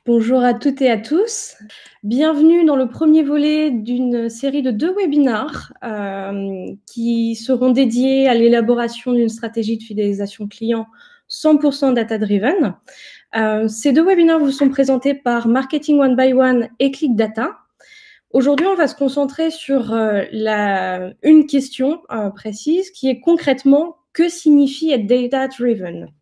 Bonjour à toutes et à tous. Bienvenue dans le premier volet d'une série de 2 webinars qui seront dédiés à l'élaboration d'une stratégie de fidélisation client 100% data-driven. Ces 2 webinars vous sont présentés par Marketing One by One et Click Data. Aujourd'hui, on va se concentrer sur une question précise qui est concrètement que signifie être data-driven ?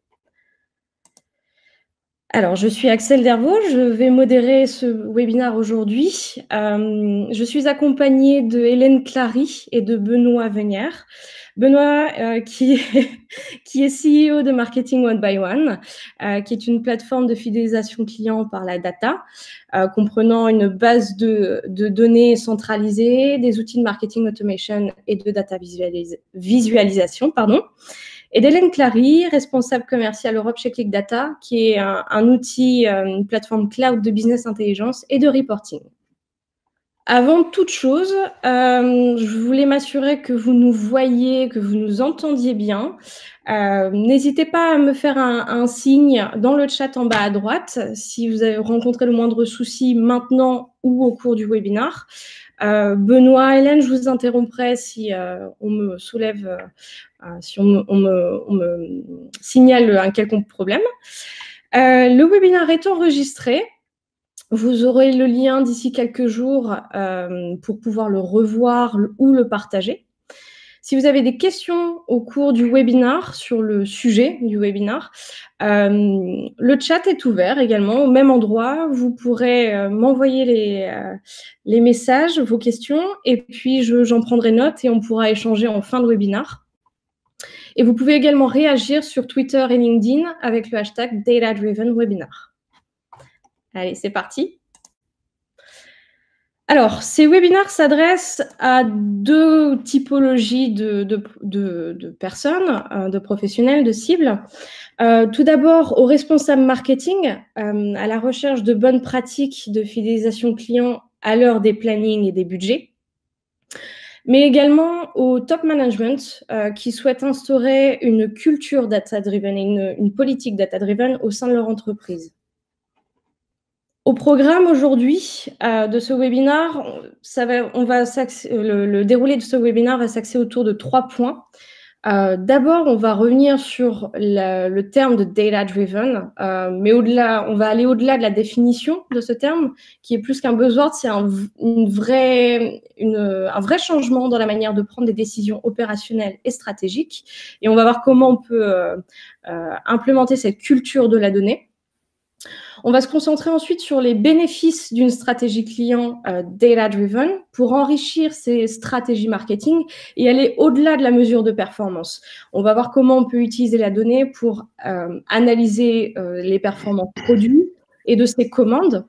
Alors, je suis Axel Dervaux, je vais modérer ce webinaire aujourd'hui. Je suis accompagnée de Hélène Clary et de Benoît Venière. Benoît, qui est CEO de Marketing One by One, qui est une plateforme de fidélisation client par la data, comprenant une base de données centralisées, des outils de marketing automation et de data visualisation, et d'Hélène Clary, responsable commerciale Europe chez Click Data, qui est un outil, une plateforme cloud de business intelligence et de reporting. Avant toute chose, je voulais m'assurer que vous nous voyiez, que vous nous entendiez bien. N'hésitez pas à me faire un signe dans le chat en bas à droite si vous avez rencontré le moindre souci maintenant ou au cours du webinaire. Benoît, Hélène, je vous interromprai si on me soulève, si on me signale un quelconque problème. Le webinaire est enregistré. Vous aurez le lien d'ici quelques jours pour pouvoir le revoir ou le partager. Si vous avez des questions au cours du webinaire sur le sujet du webinaire, le chat est ouvert également au même endroit. Vous pourrez m'envoyer les messages, vos questions, et puis j'en prendrai note et on pourra échanger en fin de webinaire. Et vous pouvez également réagir sur Twitter et LinkedIn avec le hashtag DataDrivenWebinar. Allez, c'est parti. Alors, ces webinaires s'adressent à 2 typologies de personnes, de professionnels, de cibles. Tout d'abord, aux responsables marketing, à la recherche de bonnes pratiques de fidélisation client à l'heure des plannings et des budgets, mais également au top management qui souhaite instaurer une culture data-driven et une politique data-driven au sein de leur entreprise. Au programme aujourd'hui de ce webinaire, le déroulé de ce webinaire va s'axer autour de 3 points. D'abord, on va revenir sur le terme de data-driven, mais au-delà, on va aller au-delà de la définition de ce terme, qui est plus qu'un buzzword, c'est un vrai changement dans la manière de prendre des décisions opérationnelles et stratégiques. Et on va voir comment on peut implémenter cette culture de la donnée. On va se concentrer ensuite sur les bénéfices d'une stratégie client data-driven pour enrichir ces stratégies marketing et aller au-delà de la mesure de performance. On va voir comment on peut utiliser la donnée pour analyser les performances produits et de ces commandes.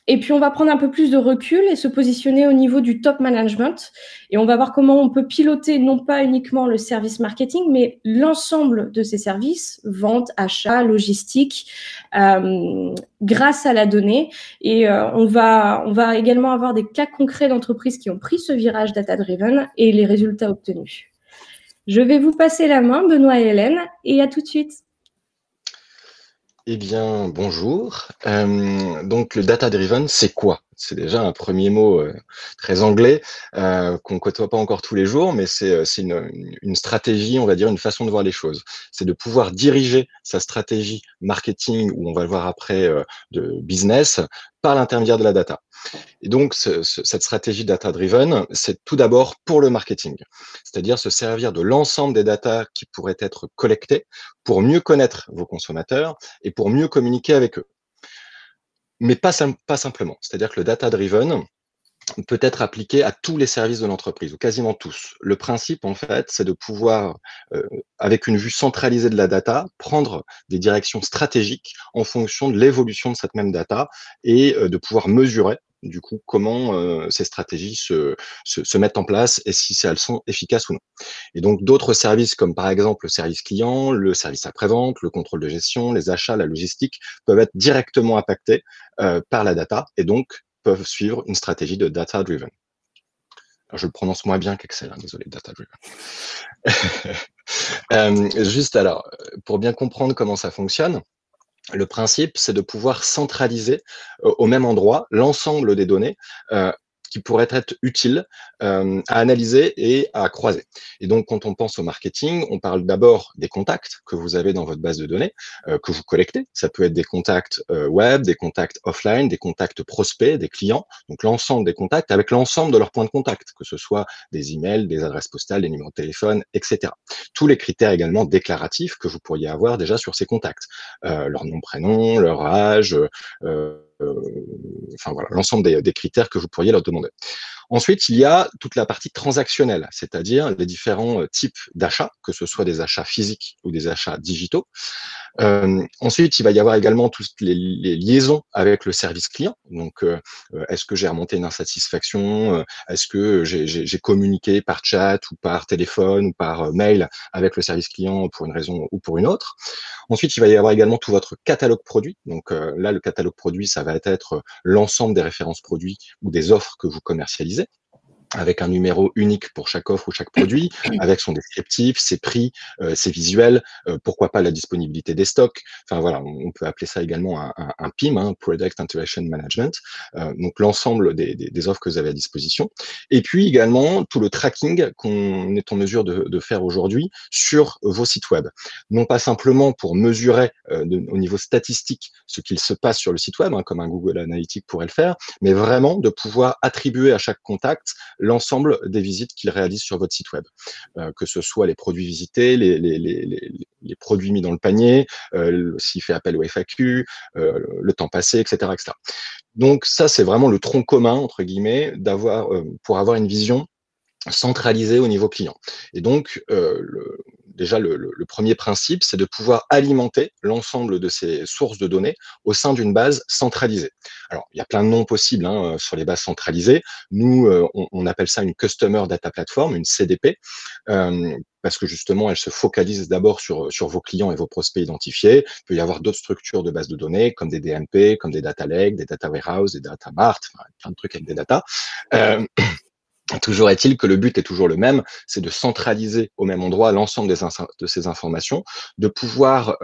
Et puis, on va prendre un peu plus de recul et se positionner au niveau du top management. Et on va voir comment on peut piloter non pas uniquement le service marketing, mais l'ensemble de ces services, vente, achat, logistique, grâce à la donnée. Et on va également avoir des cas concrets d'entreprises qui ont pris ce virage data-driven et les résultats obtenus. Je vais vous passer la main, Benoît et Hélène, et à tout de suite. Eh bien, bonjour. Donc, le data-driven, c'est quoi? C'est déjà un premier mot très anglais qu'on ne côtoie pas encore tous les jours, mais c'est une stratégie, on va dire, une façon de voir les choses. C'est de pouvoir diriger sa stratégie marketing, ou on va le voir après, de business, par l'intermédiaire de la data. Et donc, cette stratégie data-driven, c'est tout d'abord pour le marketing, c'est-à-dire se servir de l'ensemble des data qui pourraient être collectées pour mieux connaître vos consommateurs et pour mieux communiquer avec eux. Mais pas simplement, c'est-à-dire que le data-driven peut être appliqué à tous les services de l'entreprise, ou quasiment tous. Le principe, en fait, c'est de pouvoir, avec une vue centralisée de la data, prendre des directions stratégiques en fonction de l'évolution de cette même data et de pouvoir mesurer du coup comment ces stratégies se mettent en place et si elles sont efficaces ou non. Et donc d'autres services comme par exemple le service client, le service après-vente, le contrôle de gestion, les achats, la logistique peuvent être directement impactés par la data et donc peuvent suivre une stratégie de data-driven. Je le prononce moins bien qu'Excel, hein, désolé, data-driven. Juste alors, pour bien comprendre comment ça fonctionne, Le principe, c'est de pouvoir centraliser au même endroit l'ensemble des données qui pourraient être utiles à analyser et à croiser. Et donc, quand on pense au marketing, on parle d'abord des contacts que vous avez dans votre base de données, que vous collectez. Ça peut être des contacts web, des contacts offline, des contacts prospects, des clients. Donc, l'ensemble des contacts avec l'ensemble de leurs points de contact, que ce soit des emails, des adresses postales, des numéros de téléphone, etc. Tous les critères également déclaratifs que vous pourriez avoir déjà sur ces contacts. Leur nom, prénom, leur âge, enfin voilà, l'ensemble des critères que vous pourriez leur demander. Ensuite, il y a toute la partie transactionnelle, c'est-à-dire les différents types d'achats, que ce soit des achats physiques ou des achats digitaux. Ensuite, il va y avoir également toutes les liaisons avec le service client. Donc, est-ce que j'ai remonté une insatisfaction? Est-ce que j'ai communiqué par chat ou par téléphone ou par mail avec le service client pour une raison ou pour une autre? Ensuite, il va y avoir également tout votre catalogue produit. Donc là, le catalogue produit, ça va être l'ensemble des références produits ou des offres que vous commercialisez, avec un numéro unique pour chaque offre ou chaque produit, avec son descriptif, ses prix, ses visuels, pourquoi pas la disponibilité des stocks. Enfin voilà, on peut appeler ça également un PIM, hein, Product Interaction Management, donc l'ensemble des offres que vous avez à disposition. Et puis également tout le tracking qu'on est en mesure de faire aujourd'hui sur vos sites web. Non pas simplement pour mesurer au niveau statistique ce qu'il se passe sur le site web, hein, comme un Google Analytics pourrait le faire, mais vraiment de pouvoir attribuer à chaque contact l'ensemble des visites qu'il réalise sur votre site web, que ce soit les produits visités, les produits mis dans le panier, s'il fait appel au FAQ, le temps passé, etc., etc. Donc ça, c'est vraiment le tronc commun, entre guillemets, pour avoir une vision centralisée au niveau client. Et donc, déjà, le premier principe, c'est de pouvoir alimenter l'ensemble de ces sources de données au sein d'une base centralisée. Alors, il y a plein de noms possibles hein, sur les bases centralisées. Nous, on appelle ça une Customer Data Platform, une CDP, parce que justement, elle se focalise d'abord sur vos clients et vos prospects identifiés. Il peut y avoir d'autres structures de bases de données, comme des DMP, comme des data lakes, des data warehouse, des data mart, enfin, plein de trucs avec des data. Toujours est-il que le but est toujours le même, c'est de centraliser au même endroit l'ensemble de ces informations, de pouvoir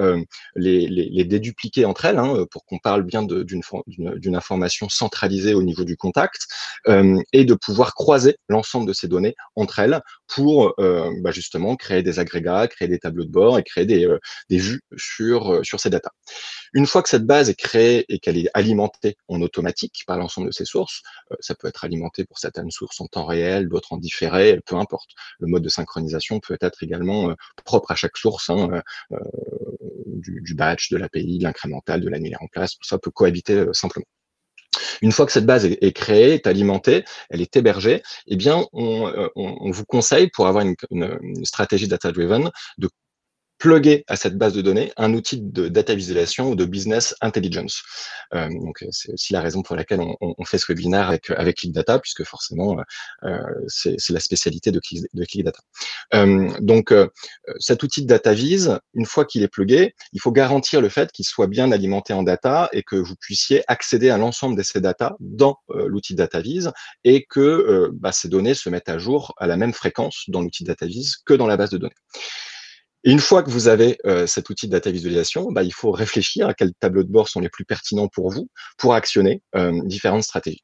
les dédupliquer entre elles, hein, pour qu'on parle bien d'une information centralisée au niveau du contact, et de pouvoir croiser l'ensemble de ces données entre elles pour justement créer des agrégats, créer des tableaux de bord et créer des vues sur ces datas. Une fois que cette base est créée et qu'elle est alimentée en automatique par l'ensemble de ces sources, ça peut être alimenté pour certaines sources en temps réel, d'autres en différé, peu importe. Le mode de synchronisation peut être également propre à chaque source, hein, du batch, de l'API, de l'incrémental, de l'annulaire en place, tout ça peut cohabiter simplement. Une fois que cette base est créée, est alimentée, elle est hébergée, eh bien, on vous conseille, pour avoir une stratégie data-driven, de plugger à cette base de données un outil de data visualisation ou de business intelligence. Donc, c'est aussi la raison pour laquelle on fait ce webinaire avec ClickData, puisque forcément, c'est la spécialité de ClickData. Donc, cet outil de data vise, une fois qu'il est plugué, il faut garantir le fait qu'il soit bien alimenté en data et que vous puissiez accéder à l'ensemble de ces data dans l'outil data vise et que ces données se mettent à jour à la même fréquence dans l'outil data vise que dans la base de données. Et une fois que vous avez cet outil de data visualisation, il faut réfléchir à quels tableaux de bord sont les plus pertinents pour vous pour actionner différentes stratégies.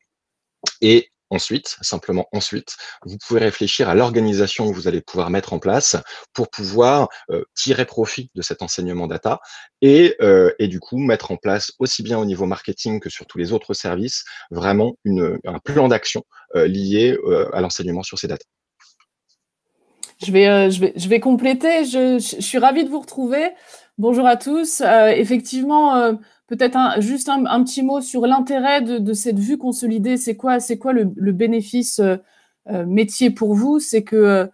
Et ensuite, simplement ensuite, vous pouvez réfléchir à l'organisation que vous allez pouvoir mettre en place pour pouvoir tirer profit de cet enseignement data et du coup mettre en place aussi bien au niveau marketing que sur tous les autres services vraiment un plan d'action lié à l'enseignement sur ces data. Je vais compléter. Je suis ravie de vous retrouver. Bonjour à tous. Effectivement, peut-être juste un petit mot sur l'intérêt de cette vue consolidée. C'est quoi le bénéfice métier pour vous? C'est que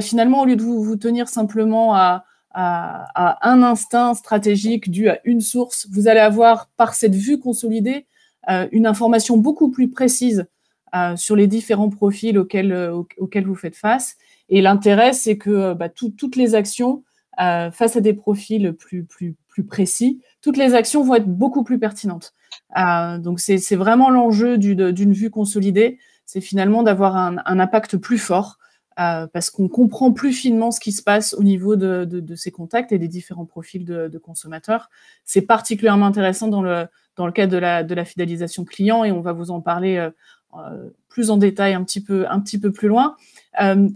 finalement, au lieu de vous tenir simplement à un instinct stratégique dû à une source, vous allez avoir, par cette vue consolidée, une information beaucoup plus précise sur les différents profils auxquels vous faites face. Et l'intérêt, c'est que toutes les actions, face à des profils plus précis, toutes les actions vont être beaucoup plus pertinentes. Donc, c'est vraiment l'enjeu d'une vue consolidée, c'est finalement d'avoir un impact plus fort parce qu'on comprend plus finement ce qui se passe au niveau de ces contacts et des différents profils de consommateurs. C'est particulièrement intéressant dans le cadre de la fidélisation client, et on va vous en parler plus en détail un petit peu plus loin.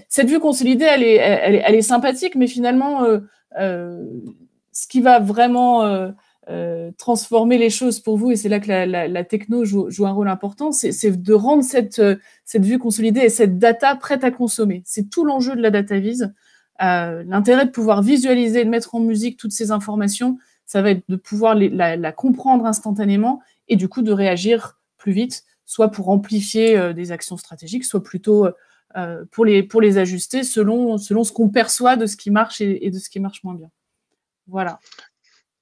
Cette vue consolidée, elle est sympathique, mais finalement, ce qui va vraiment transformer les choses pour vous, et c'est là que la techno joue un rôle important, c'est de rendre cette vue consolidée et cette data prête à consommer. C'est tout l'enjeu de la data vise. L'intérêt de pouvoir visualiser, de mettre en musique toutes ces informations, ça va être de pouvoir la comprendre instantanément et du coup de réagir plus vite, soit pour amplifier des actions stratégiques, soit plutôt pour les ajuster selon ce qu'on perçoit de ce qui marche et de ce qui marche moins bien. Voilà.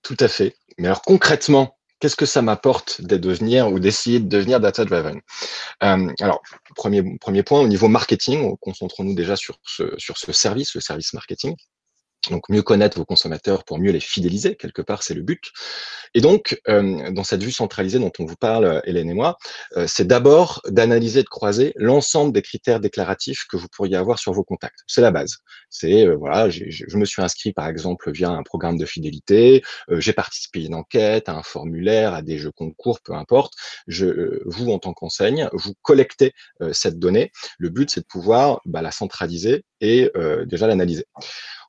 Tout à fait. Mais alors concrètement, qu'est-ce que ça m'apporte de devenir ou d'essayer de devenir data-driven? Alors, premier point, au niveau marketing, concentrons-nous déjà sur ce service, le service marketing. Donc, mieux connaître vos consommateurs pour mieux les fidéliser, quelque part, c'est le but. Et donc, dans cette vue centralisée dont on vous parle, Hélène et moi, c'est d'abord d'analyser et de croiser l'ensemble des critères déclaratifs que vous pourriez avoir sur vos contacts. C'est la base. C'est, voilà, je me suis inscrit, par exemple, via un programme de fidélité, j'ai participé à une enquête, à un formulaire, à des jeux concours, peu importe. Vous, en tant qu'enseigne, vous collectez cette donnée. Le but, c'est de pouvoir la centraliser et déjà l'analyser.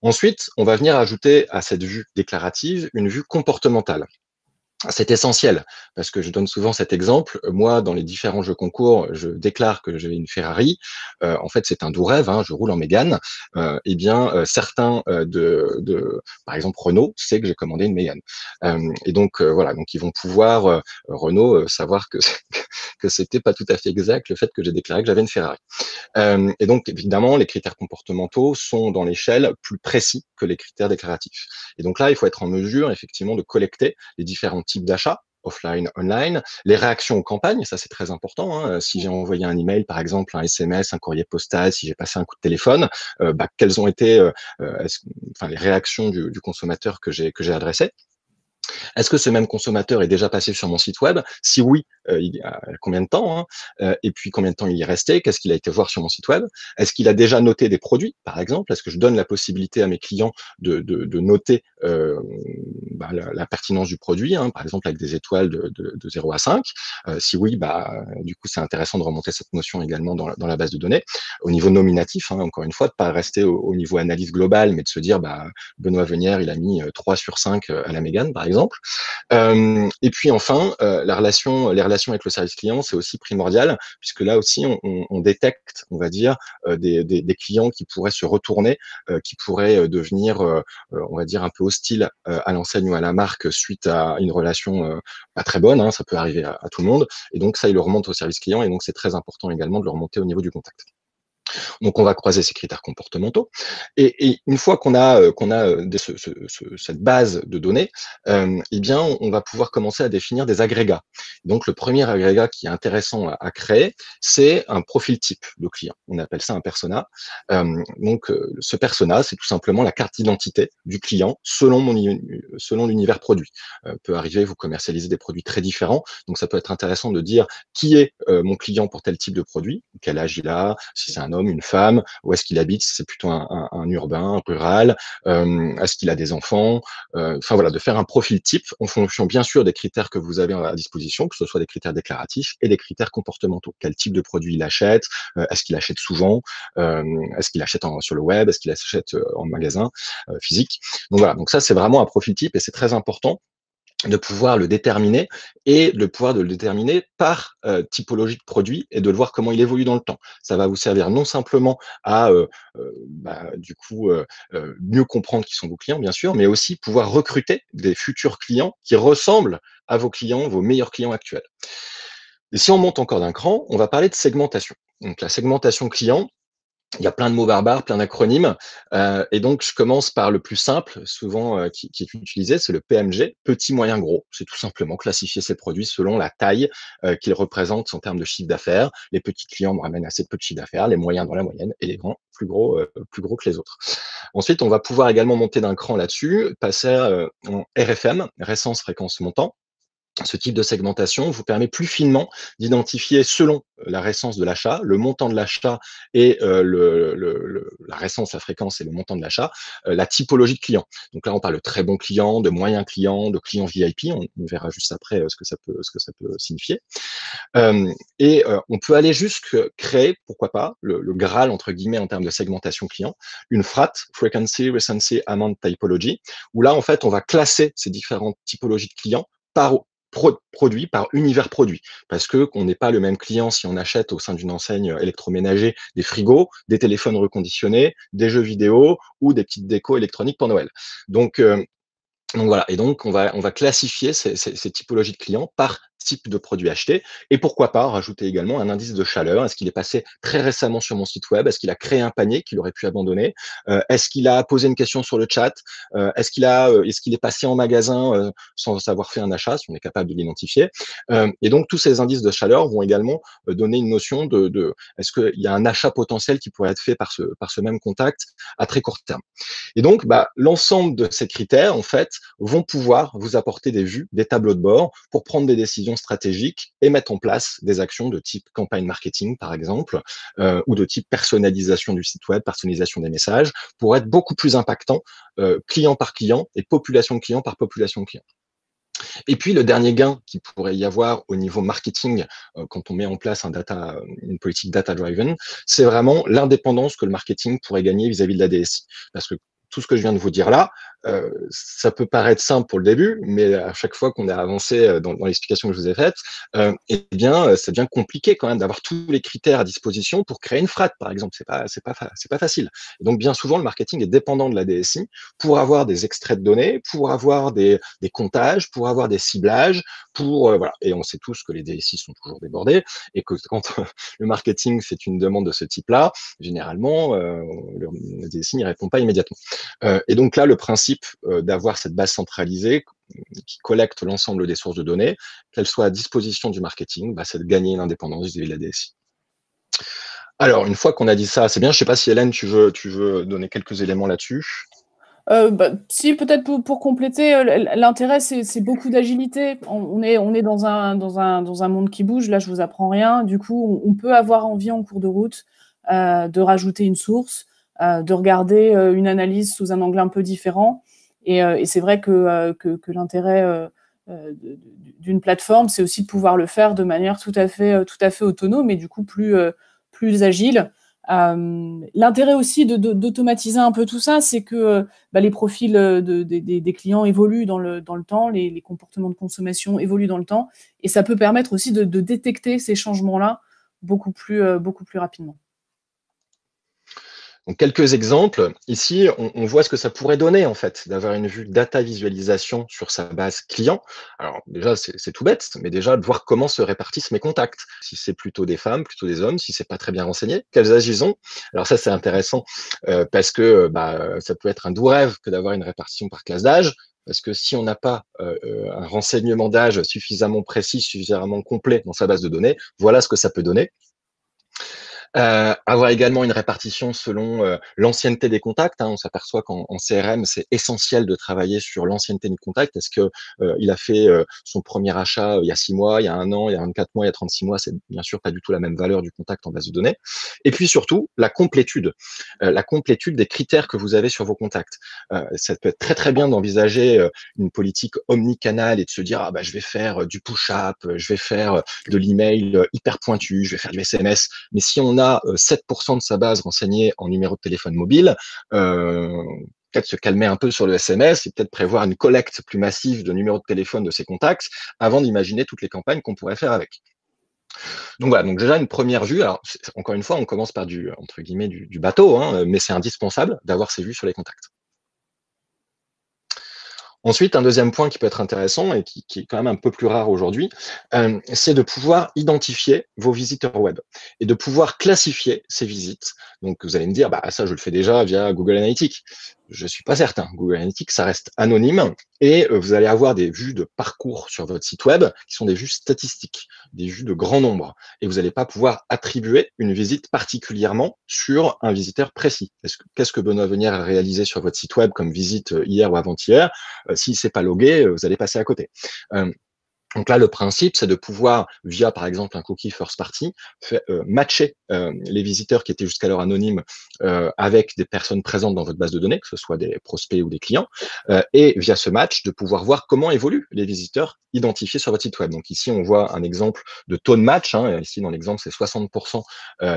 Ensuite, on va venir ajouter à cette vue déclarative une vue comportementale. C'est essentiel parce que je donne souvent cet exemple. Moi, dans les différents jeux concours, je déclare que j'ai une Ferrari. En fait, c'est un doux rêve. Je roule en Mégane. Certains par exemple, Renault, sait que j'ai commandé une Mégane. Et donc voilà, donc ils vont pouvoir Renault savoir que c'était pas tout à fait exact le fait que j'ai déclaré que j'avais une Ferrari. Et donc, évidemment, les critères comportementaux sont dans l'échelle plus précis que les critères déclaratifs. Et donc là, il faut être en mesure, effectivement, de collecter les différents types d'achats, offline, online, les réactions aux campagnes, ça c'est très important. Si j'ai envoyé un email, par exemple, un SMS, un courrier postal, si j'ai passé un coup de téléphone, quelles ont été les réactions du consommateur que j'ai adressé. Est-ce que ce même consommateur est déjà passé sur mon site web? Si oui, il y a combien de temps? Et puis combien de temps il y est resté? Qu'est-ce qu'il a été voir sur mon site web? Est-ce qu'il a déjà noté des produits, par exemple? Est-ce que je donne la possibilité à mes clients de noter la pertinence du produit, par exemple avec des étoiles de 0 à 5? Si oui, du coup, c'est intéressant de remonter cette notion également dans la base de données. Au niveau nominatif, encore une fois, de pas rester au niveau analyse globale, mais de se dire, Benoît Venière, il a mis 3 sur 5 à la Mégane, par exemple. Et puis enfin, les relations avec le service client, c'est aussi primordial, puisque là aussi, on détecte, on va dire, des clients qui pourraient se retourner, qui pourraient devenir, on va dire, un peu hostiles à l'enseigne ou à la marque suite à une relation pas très bonne. Ça peut arriver à tout le monde. Et donc, ça, il le remonte au service client. Et donc, c'est très important également de le remonter au niveau du contact. Donc, on va croiser ces critères comportementaux. Et une fois qu'on a cette base de données, on va pouvoir commencer à définir des agrégats. Donc, le premier agrégat qui est intéressant à créer, c'est un profil type de client. On appelle ça un persona. Ce persona, c'est tout simplement la carte d'identité du client selon l'univers produit. Peut arriver, vous commercialisez des produits très différents, donc ça peut être intéressant de dire qui est mon client pour tel type de produit, quel âge il a, si c'est un homme, une femme, où est-ce qu'il habite, si c'est plutôt un urbain, un rural, est-ce qu'il a des enfants, de faire un profil type en fonction bien sûr des critères que vous avez à disposition, que ce soit des critères déclaratifs et des critères comportementaux. Quel type de produit il achète, est-ce qu'il achète souvent, est-ce qu'il achète sur le web, est-ce qu'il achète en magasin physique. Donc voilà, donc ça c'est vraiment un profil type et c'est très important de pouvoir le déterminer et de pouvoir le déterminer par typologie de produit et de le voir comment il évolue dans le temps. Ça va vous servir non simplement à mieux comprendre qui sont vos clients, bien sûr, mais aussi pouvoir recruter des futurs clients qui ressemblent à vos clients, vos meilleurs clients actuels. Et si on monte encore d'un cran, on va parler de segmentation. Donc la segmentation client, il y a plein de mots barbares, plein d'acronymes, et donc je commence par le plus simple, souvent qui est utilisé, c'est le PMG, petit, moyen, gros. C'est tout simplement classifier ces produits selon la taille qu'ils représentent en termes de chiffre d'affaires. Les petits clients me ramènent assez peu de chiffre d'affaires, les moyens dans la moyenne, et les grands plus gros que les autres. Ensuite, on va pouvoir également monter d'un cran là-dessus, passer en RFM, récence, fréquence, montant. Ce type de segmentation vous permet plus finement d'identifier selon la récence de l'achat, le montant de l'achat et la récence, la fréquence et le montant de l'achat, la typologie de client. Donc là, on parle de très bons clients, de moyens clients, de clients VIP. On verra juste après ce que ça peut signifier. On peut aller jusque créer, pourquoi pas, le Graal, entre guillemets, en termes de segmentation client, une FRAT, Frequency, Recency, Amount, Typology, où là, en fait, on va classer ces différentes typologies de clients par produit, par univers produit, parce que on n'est pas le même client si on achète au sein d'une enseigne électroménager des frigos, des téléphones reconditionnés, des jeux vidéo ou des petites décos électroniques pour Noël. Donc voilà, et donc on va classifier ces typologies de clients par type de produit acheté, et pourquoi pas rajouter également un indice de chaleur. Est-ce qu'il est passé très récemment sur mon site web? Est-ce qu'il a créé un panier qu'il aurait pu abandonner? Est-ce qu'il a posé une question sur le chat? Est-ce qu'il est passé en magasin sans avoir fait un achat, si on est capable de l'identifier? Et donc tous ces indices de chaleur vont également donner une notion de est-ce qu'il y a un achat potentiel qui pourrait être fait par ce même contact à très court terme. Et donc, l'ensemble de ces critères, en fait, vont pouvoir vous apporter des vues, des tableaux de bord pour prendre des décisions stratégiques et mettre en place des actions de type campagne marketing, par exemple, ou de type personnalisation du site web, personnalisation des messages, pour être beaucoup plus impactant client par client et population de clients par population de clients. Et puis, le dernier gain qu'il pourrait y avoir au niveau marketing quand on met en place une politique data-driven, c'est vraiment l'indépendance que le marketing pourrait gagner vis-à-vis de la DSI. Parce que tout ce que je viens de vous dire là, ça peut paraître simple pour le début, mais à chaque fois qu'on a avancé dans l'explication que je vous ai faite, ça devient compliqué quand même d'avoir tous les critères à disposition pour créer une FRAT, par exemple. C'est pas facile. Et donc, bien souvent, le marketing est dépendant de la DSI pour avoir des extraits de données, pour avoir des comptages, pour avoir des ciblages, voilà. Et on sait tous que les DSI sont toujours débordés et que quand le marketing c'est une demande de ce type-là, généralement, le DSI n'y répond pas immédiatement. Et donc là, le principe d'avoir cette base centralisée qui collecte l'ensemble des sources de données, qu'elles soient à disposition du marketing, c'est de gagner l'indépendance vis-à-vis de la DSI. Alors, une fois qu'on a dit ça, c'est bien. Je ne sais pas si Hélène, tu veux donner quelques éléments là-dessus. Si, peut-être pour compléter, l'intérêt, c'est beaucoup d'agilité. On est dans un monde qui bouge. Là, je vous apprends rien. Du coup, on peut avoir envie en cours de route de rajouter une source, de regarder une analyse sous un angle un peu différent. Et c'est vrai que l'intérêt d'une plateforme, c'est aussi de pouvoir le faire de manière tout à fait autonome et du coup plus agile. L'intérêt aussi d'automatiser un peu tout ça, c'est que les profils des clients évoluent dans le temps, les comportements de consommation évoluent dans le temps, et ça peut permettre aussi de détecter ces changements-là beaucoup plus rapidement. Donc, quelques exemples. Ici, on voit ce que ça pourrait donner, en fait, d'avoir une vue data visualisation sur sa base client. Alors, déjà, c'est tout bête, mais déjà, de voir comment se répartissent mes contacts. Si c'est plutôt des femmes, plutôt des hommes, si c'est pas très bien renseigné, quels âges ils ont. Alors ça, c'est intéressant parce que ça peut être un doux rêve que d'avoir une répartition par classe d'âge. Parce que si on n'a pas un renseignement d'âge suffisamment précis, suffisamment complet dans sa base de données, voilà ce que ça peut donner. Avoir également une répartition selon l'ancienneté des contacts. On s'aperçoit qu'en CRM, c'est essentiel de travailler sur l'ancienneté du contact. Est-ce que il a fait son premier achat il y a 6 mois, il y a 1 an, il y a 24 mois, il y a 36 mois? C'est bien sûr pas du tout la même valeur du contact en base de données. Et puis surtout, la complétude des critères que vous avez sur vos contacts. Ça peut être très très bien d'envisager une politique omnicanal et de se dire je vais faire du push-up, je vais faire de l'email hyper pointu, je vais faire du SMS. Mais si on a 7% de sa base renseignée en numéro de téléphone mobile, peut-être se calmer un peu sur le SMS et peut-être prévoir une collecte plus massive de numéros de téléphone de ses contacts avant d'imaginer toutes les campagnes qu'on pourrait faire avec. Donc voilà, donc déjà une première vue. Alors encore une fois, on commence par entre guillemets du bateau, mais c'est indispensable d'avoir ces vues sur les contacts. Ensuite, un deuxième point qui peut être intéressant et qui est quand même un peu plus rare aujourd'hui, c'est de pouvoir identifier vos visiteurs web et de pouvoir classifier ces visites. Donc, vous allez me dire, ça, je le fais déjà via Google Analytics. Je suis pas certain. Google Analytics, ça reste anonyme et vous allez avoir des vues de parcours sur votre site web qui sont des vues statistiques, des vues de grand nombre. Et vous n'allez pas pouvoir attribuer une visite particulièrement sur un visiteur précis. Qu'est-ce que Benoît Venière a réalisé sur votre site web comme visite hier ou avant-hier? Si c'est pas logué, vous allez passer à côté. Donc là, le principe, c'est de pouvoir, via par exemple un cookie first party, matcher les visiteurs qui étaient jusqu'alors anonymes avec des personnes présentes dans votre base de données, que ce soit des prospects ou des clients, et via ce match, de pouvoir voir comment évoluent les visiteurs identifiés sur votre site web. Donc ici, on voit un exemple de taux de match. Hein. Ici, dans l'exemple, c'est 60%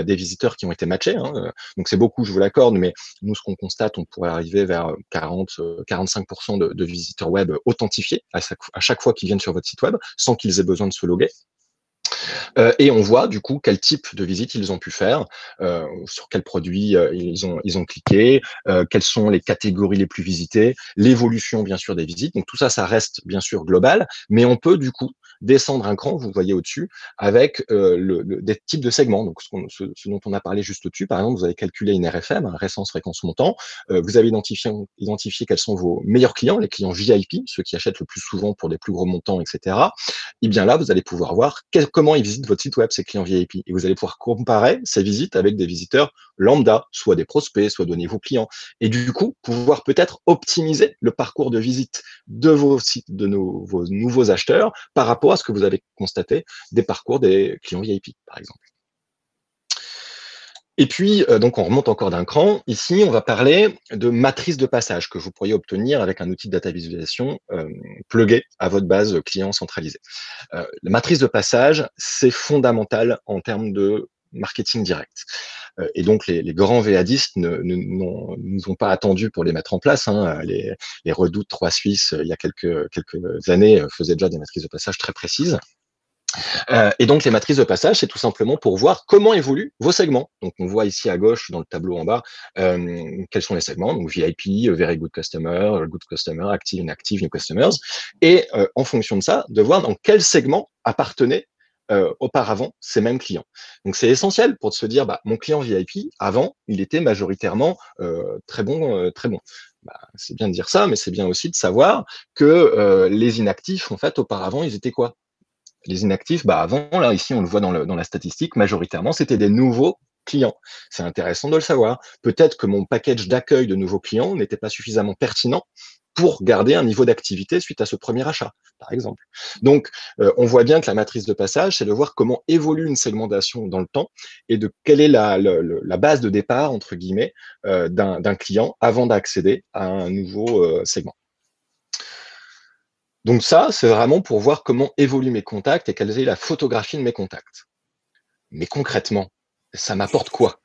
des visiteurs qui ont été matchés. Hein. Donc c'est beaucoup, je vous l'accorde, mais nous, ce qu'on constate, on pourrait arriver vers 40-45% de visiteurs web authentifiés à chaque fois qu'ils viennent sur votre site web, sans qu'ils aient besoin de se loguer. Et on voit du coup quel type de visite ils ont pu faire, sur quels produits ils ont cliqué, quelles sont les catégories les plus visitées, l'évolution bien sûr des visites. Donc tout ça, ça reste bien sûr global, mais on peut du coup descendre un cran, vous voyez au-dessus, avec des types de segments. Donc ce dont on a parlé juste au-dessus, par exemple, vous avez calculé une RFM, référence fréquence montant, vous avez identifié quels sont vos meilleurs clients, les clients VIP, ceux qui achètent le plus souvent pour des plus gros montants, etc. Et bien là, vous allez pouvoir voir comment ils visitent votre site web, ces clients VIP. Et vous allez pouvoir comparer ces visites avec des visiteurs lambda, soit des prospects, soit de nouveaux clients. Et du coup, pouvoir peut-être optimiser le parcours de visite de vos nouveaux acheteurs par rapport à ce que vous avez constaté des parcours des clients VIP, par exemple. Et puis, donc on remonte encore d'un cran. Ici, on va parler de matrice de passage que vous pourriez obtenir avec un outil de data visualisation plugué à votre base client centralisée. La matrice de passage, c'est fondamental en termes de marketing direct. Et donc, les grands VADistes ne nous ont pas attendu pour les mettre en place. Hein. Les Redoutes 3 Suisses, il y a quelques années, faisaient déjà des matrices de passage très précises. Et donc, les matrices de passage, c'est tout simplement pour voir comment évoluent vos segments. Donc, on voit ici à gauche, dans le tableau en bas, quels sont les segments. Donc, VIP, Very Good Customer, Good Customer, Active, Inactive, New Customers. Et en fonction de ça, de voir dans quel segment appartenaient auparavant ces mêmes clients. Donc, c'est essentiel pour se dire, bah, mon client VIP, avant, il était majoritairement très bon, très bon. Bah, c'est bien de dire ça, mais c'est bien aussi de savoir que les inactifs, en fait, auparavant, ils étaient quoi? Les inactifs, bah avant, là, ici, on le voit dans la statistique, majoritairement, c'était des nouveaux clients. C'est intéressant de le savoir. Peut-être que mon package d'accueil de nouveaux clients n'était pas suffisamment pertinent pour garder un niveau d'activité suite à ce premier achat, par exemple. Donc, on voit bien que la matrice de passage, c'est de voir comment évolue une segmentation dans le temps et de quelle est la base de départ, entre guillemets, d'un client avant d'accéder à un nouveau segment. Donc ça, c'est vraiment pour voir comment évoluent mes contacts et quelle est la photographie de mes contacts. Mais concrètement, ça m'apporte quoi?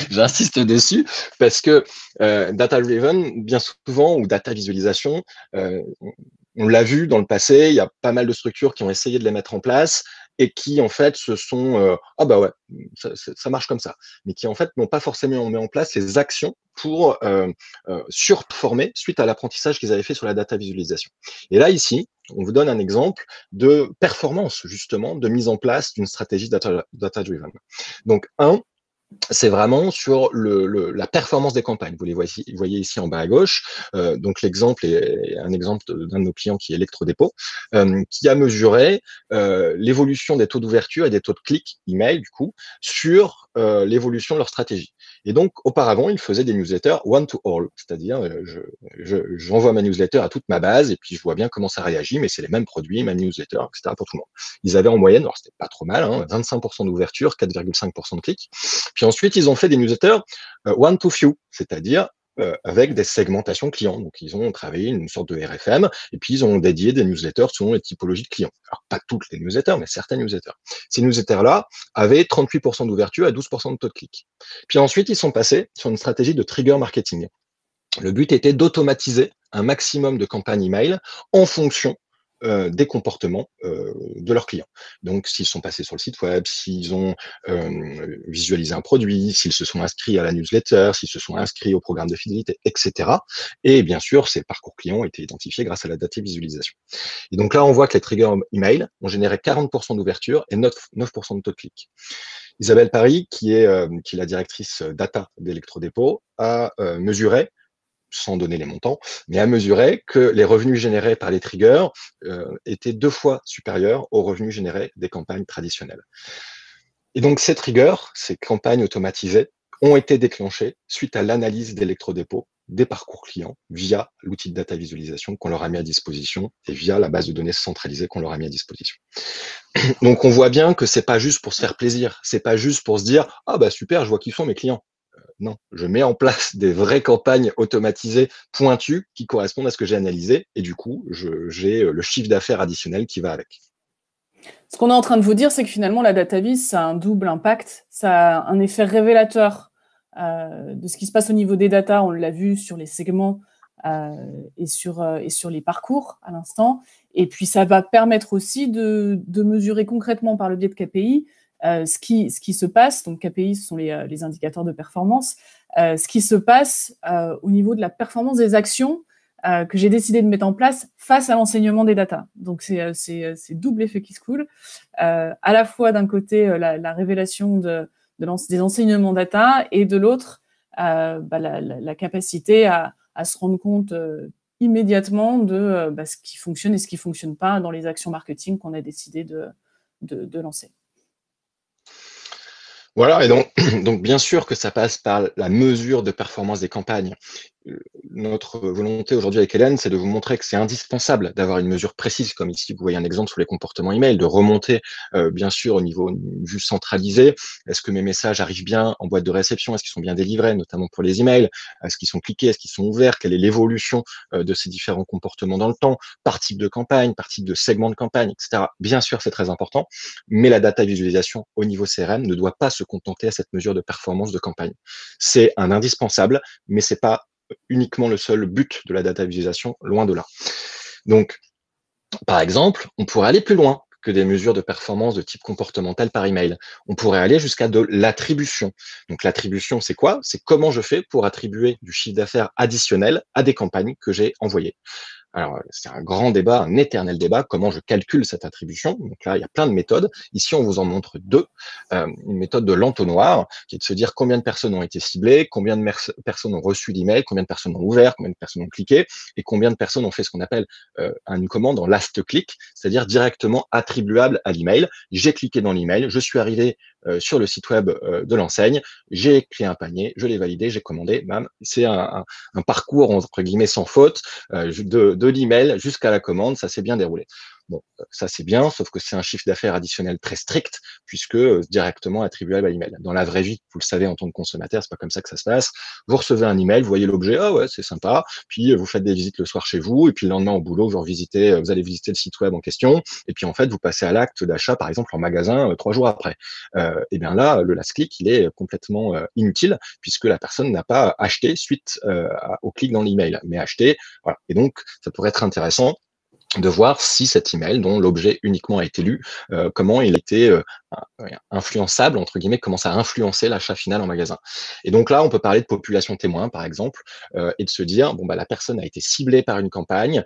J'insiste dessus parce que data-driven, bien souvent, ou data visualisation, on l'a vu dans le passé, il y a pas mal de structures qui ont essayé de les mettre en place et qui, en fait, se sont ah bah ouais, ça marche comme ça, mais qui, en fait, n'ont pas forcément mis en place les actions pour surperformer suite à l'apprentissage qu'ils avaient fait sur la data visualisation. Et là, ici, on vous donne un exemple de performance, justement, de mise en place d'une stratégie data-driven. Donc, c'est vraiment sur la performance des campagnes. Vous les voyez ici en bas à gauche. Donc l'exemple est un exemple d'un de nos clients qui est Electrodépôt, qui a mesuré l'évolution des taux d'ouverture et des taux de clic email du coup sur l'évolution de leur stratégie. Et donc auparavant, ils faisaient des newsletters one to all, c'est-à-dire j'envoie ma newsletter à toute ma base et puis je vois bien comment ça réagit, mais c'est les mêmes produits, ma newsletter, etc. pour tout le monde. Ils avaient en moyenne, alors c'était pas trop mal, 25% d'ouverture, 4,5% de clics. Puis ensuite, ils ont fait des newsletters one to few, c'est-à-dire avec des segmentations clients. Donc, ils ont travaillé une sorte de RFM et puis ils ont dédié des newsletters selon les typologies de clients. Alors, pas toutes les newsletters, mais certains newsletters. Ces newsletters-là avaient 38% d'ouverture et 12% de taux de clic. Puis ensuite, ils sont passés sur une stratégie de trigger marketing. Le but était d'automatiser un maximum de campagnes email en fonction des comportements de leurs clients. Donc, s'ils sont passés sur le site web, s'ils ont visualisé un produit, s'ils se sont inscrits à la newsletter, s'ils se sont inscrits au programme de fidélité, etc. Et bien sûr, ces parcours clients ont été identifiés grâce à la data visualisation. Et donc là, on voit que les triggers email ont généré 40% d'ouverture et 9% de taux de clic. Isabelle Paris, qui est la directrice data d'Electrodépôt, a mesuré, sans donner les montants, mais à mesurer que les revenus générés par les triggers étaient 2 fois supérieurs aux revenus générés des campagnes traditionnelles. Et donc, ces triggers, ces campagnes automatisées, ont été déclenchées suite à l'analyse d'Electrodépôt des parcours clients via l'outil de data visualisation qu'on leur a mis à disposition et via la base de données centralisée qu'on leur a mis à disposition. Donc on voit bien que c'est pas juste pour se faire plaisir, c'est pas juste pour se dire ah bah super, je vois qui sont mes clients. Non, je mets en place des vraies campagnes automatisées pointues qui correspondent à ce que j'ai analysé et du coup j'ai le chiffre d'affaires additionnel qui va avec. Ce qu'on est en train de vous dire, c'est que finalement, la data vis, ça a un double impact. Ça a un effet révélateur de ce qui se passe au niveau des data. On l'a vu sur les segments et sur les parcours à l'instant. Et puis, ça va permettre aussi de mesurer concrètement par le biais de KPI ce qui se passe. Donc, KPI, ce sont les indicateurs de performance. Ce qui se passe au niveau de la performance des actions que j'ai décidé de mettre en place face à l'enseignement des data. Donc, c'est double effet qui se coule. À la fois, d'un côté, la révélation des enseignements data et de l'autre, la capacité à se rendre compte immédiatement de ce qui fonctionne et ce qui ne fonctionne pas dans les actions marketing qu'on a décidé de lancer. Voilà, et donc bien sûr que ça passe par la mesure de performance des campagnes. Notre volonté aujourd'hui avec Hélène, c'est de vous montrer que c'est indispensable d'avoir une mesure précise, comme ici vous voyez un exemple sur les comportements email, de remonter bien sûr au niveau d'une vue centralisée. Est-ce que mes messages arrivent bien en boîte de réception? Est-ce qu'ils sont bien délivrés, notamment pour les emails? Est-ce qu'ils sont cliqués? Est-ce qu'ils sont ouverts? Quelle est l'évolution de ces différents comportements dans le temps, par type de campagne, par type de segment de campagne, etc. Bien sûr, c'est très important, mais la data visualisation au niveau CRM ne doit pas se contenter à cette mesure de performance de campagne. C'est un indispensable, mais c'est pas uniquement le seul but de la data visualisation, loin de là. Donc, par exemple, on pourrait aller plus loin que des mesures de performance de type comportemental par email. On pourrait aller jusqu'à de l'attribution. Donc l'attribution, c'est quoi? C'est comment je fais pour attribuer du chiffre d'affaires additionnel à des campagnes que j'ai envoyées. Alors, c'est un grand débat, un éternel débat, comment je calcule cette attribution. Donc là, il y a plein de méthodes. Ici, on vous en montre deux. Une méthode de l'entonnoir, qui est de se dire combien de personnes ont été ciblées, combien de personnes ont reçu l'email, combien de personnes ont ouvert, combien de personnes ont cliqué, et combien de personnes ont fait ce qu'on appelle une commande en last click, c'est-à-dire directement attribuable à l'email. J'ai cliqué dans l'email, je suis arrivé sur le site web de l'enseigne, j'ai créé un panier, je l'ai validé, j'ai commandé, bam. C'est un parcours entre guillemets sans faute de l'email jusqu'à la commande, ça s'est bien déroulé. Bon, ça c'est bien, sauf que c'est un chiffre d'affaires additionnel très strict, puisque directement attribuable à l'email. Dans la vraie vie, vous le savez en tant que consommateur, c'est pas comme ça que ça se passe. Vous recevez un email, vous voyez l'objet, ah ouais, c'est sympa, puis vous faites des visites le soir chez vous, et puis le lendemain au boulot, vous allez visiter le site web en question, et puis en fait, vous passez à l'acte d'achat, par exemple, en magasin 3 jours après. Et bien là, le last click, il est complètement inutile, puisque la personne n'a pas acheté suite au clic dans l'email, mais acheté, voilà. Et donc, ça pourrait être intéressant de voir si cet email, dont l'objet uniquement a été lu, comment il a été influençable, entre guillemets, comment ça a influencé l'achat final en magasin. Et donc là, on peut parler de population témoin, par exemple, et de se dire, bon, bah, la personne a été ciblée par une campagne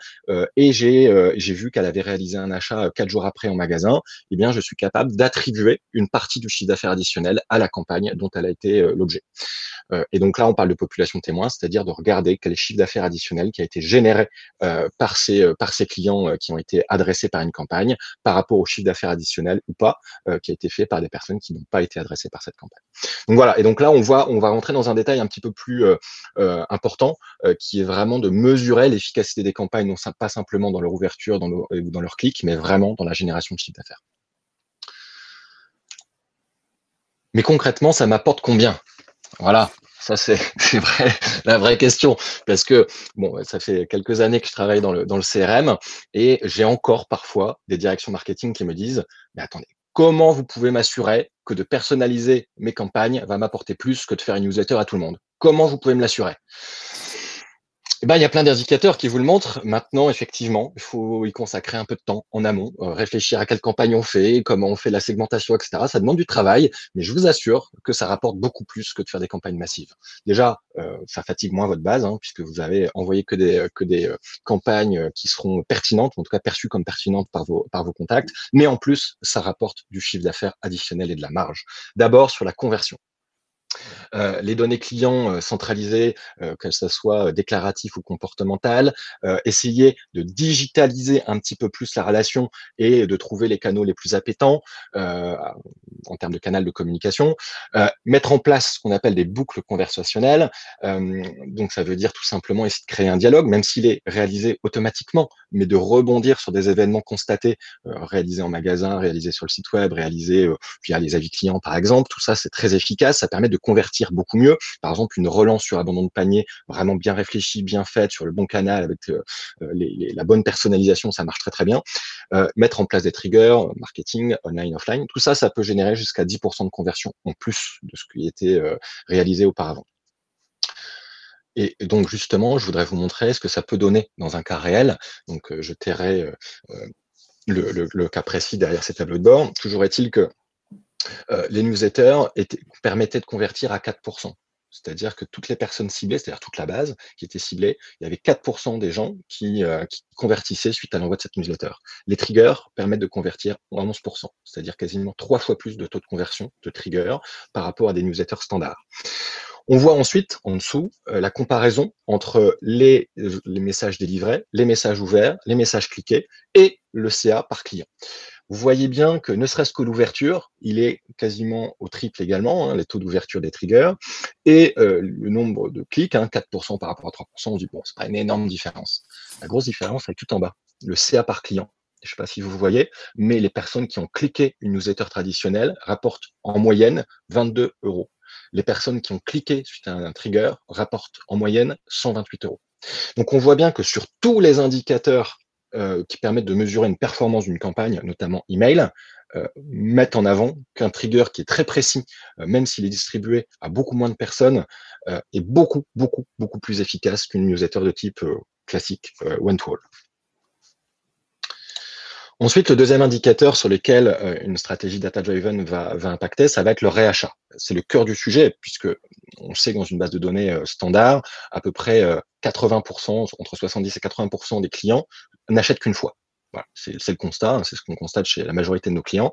et j'ai vu qu'elle avait réalisé un achat 4 jours après en magasin, eh bien, je suis capable d'attribuer une partie du chiffre d'affaires additionnel à la campagne dont elle a été l'objet. Et donc là, on parle de population témoin, c'est-à-dire de regarder quel est le chiffre d'affaires additionnel qui a été généré par ces clients qui ont été adressés par une campagne par rapport au chiffre d'affaires additionnel ou pas qui a été fait par des personnes qui n'ont pas été adressées par cette campagne. Donc voilà, et donc là, on va rentrer dans un détail un petit peu plus important qui est vraiment de mesurer l'efficacité des campagnes, non pas simplement dans leur ouverture ou dans leur clic, mais vraiment dans la génération de chiffre d'affaires. Mais concrètement, ça m'apporte combien? Voilà, ça c'est la vraie question, parce que bon, ça fait quelques années que je travaille dans le CRM et j'ai encore parfois des directions marketing qui me disent mais attendez, comment vous pouvez m'assurer que de personnaliser mes campagnes va m'apporter plus que de faire une newsletter à tout le monde? Comment vous pouvez me l'assurer? Eh ben, il y a plein d'indicateurs qui vous le montrent. Maintenant, effectivement, il faut y consacrer un peu de temps en amont, réfléchir à quelle campagne on fait, comment on fait la segmentation, etc. Ça demande du travail, mais je vous assure que ça rapporte beaucoup plus que de faire des campagnes massives. Déjà, ça fatigue moins votre base, hein, puisque vous avez envoyé que des campagnes qui seront pertinentes, ou en tout cas perçues comme pertinentes par vos contacts. Mais en plus, ça rapporte du chiffre d'affaires additionnel et de la marge. D'abord sur la conversion. Les données clients centralisées, que ce soit déclaratif ou comportemental, essayer de digitaliser un petit peu plus la relation et de trouver les canaux les plus appétants en termes de canal de communication, mettre en place ce qu'on appelle des boucles conversationnelles. Donc ça veut dire tout simplement essayer de créer un dialogue, même s'il est réalisé automatiquement, mais de rebondir sur des événements constatés, réalisés en magasin, réalisés sur le site web, réalisés via les avis clients par exemple. Tout ça, c'est très efficace, ça permet de convertir beaucoup mieux. Par exemple, une relance sur abandon de panier vraiment bien réfléchie, bien faite, sur le bon canal, avec la bonne personnalisation, ça marche très très bien. Mettre en place des triggers, marketing, online, offline, tout ça, ça peut générer jusqu'à 10% de conversion en plus de ce qui était réalisé auparavant. Et donc justement, je voudrais vous montrer ce que ça peut donner dans un cas réel. Donc je tairai le cas précis derrière ces tableaux de bord. Toujours est-il que les newsletters permettaient de convertir à 4%. C'est-à-dire que toutes les personnes ciblées, c'est-à-dire toute la base qui était ciblée, il y avait 4% des gens qui convertissaient suite à l'envoi de cette newsletter. Les triggers permettent de convertir à 11%, c'est-à-dire quasiment 3 fois plus de taux de conversion de triggers par rapport à des newsletters standards. On voit ensuite, en dessous, la comparaison entre les messages délivrés, les messages ouverts, les messages cliqués et le CA par client. Vous voyez bien que ne serait-ce que l'ouverture, il est quasiment au triple également, hein, les taux d'ouverture des triggers, et le nombre de clics, 4% par rapport à 3%, on dit bon, c'est pas une énorme différence. La grosse différence est tout en bas, le CA par client. Je ne sais pas si vous voyez, mais les personnes qui ont cliqué une newsletter traditionnelle rapportent en moyenne 22 €. Les personnes qui ont cliqué suite à un trigger rapportent en moyenne 128 €. Donc on voit bien que sur tous les indicateurs qui permettent de mesurer une performance d'une campagne, notamment email, mettent en avant qu'un trigger qui est très précis, même s'il est distribué à beaucoup moins de personnes, est beaucoup plus efficace qu'une newsletter de type classique one-to-all. Ensuite, le deuxième indicateur sur lequel une stratégie data-driven va impacter, ça va être le réachat. C'est le cœur du sujet, puisque on sait que dans une base de données standard, à peu près 80%, entre 70 et 80% des clients n'achètent qu'une fois. Voilà, c'est le constat, c'est ce qu'on constate chez la majorité de nos clients.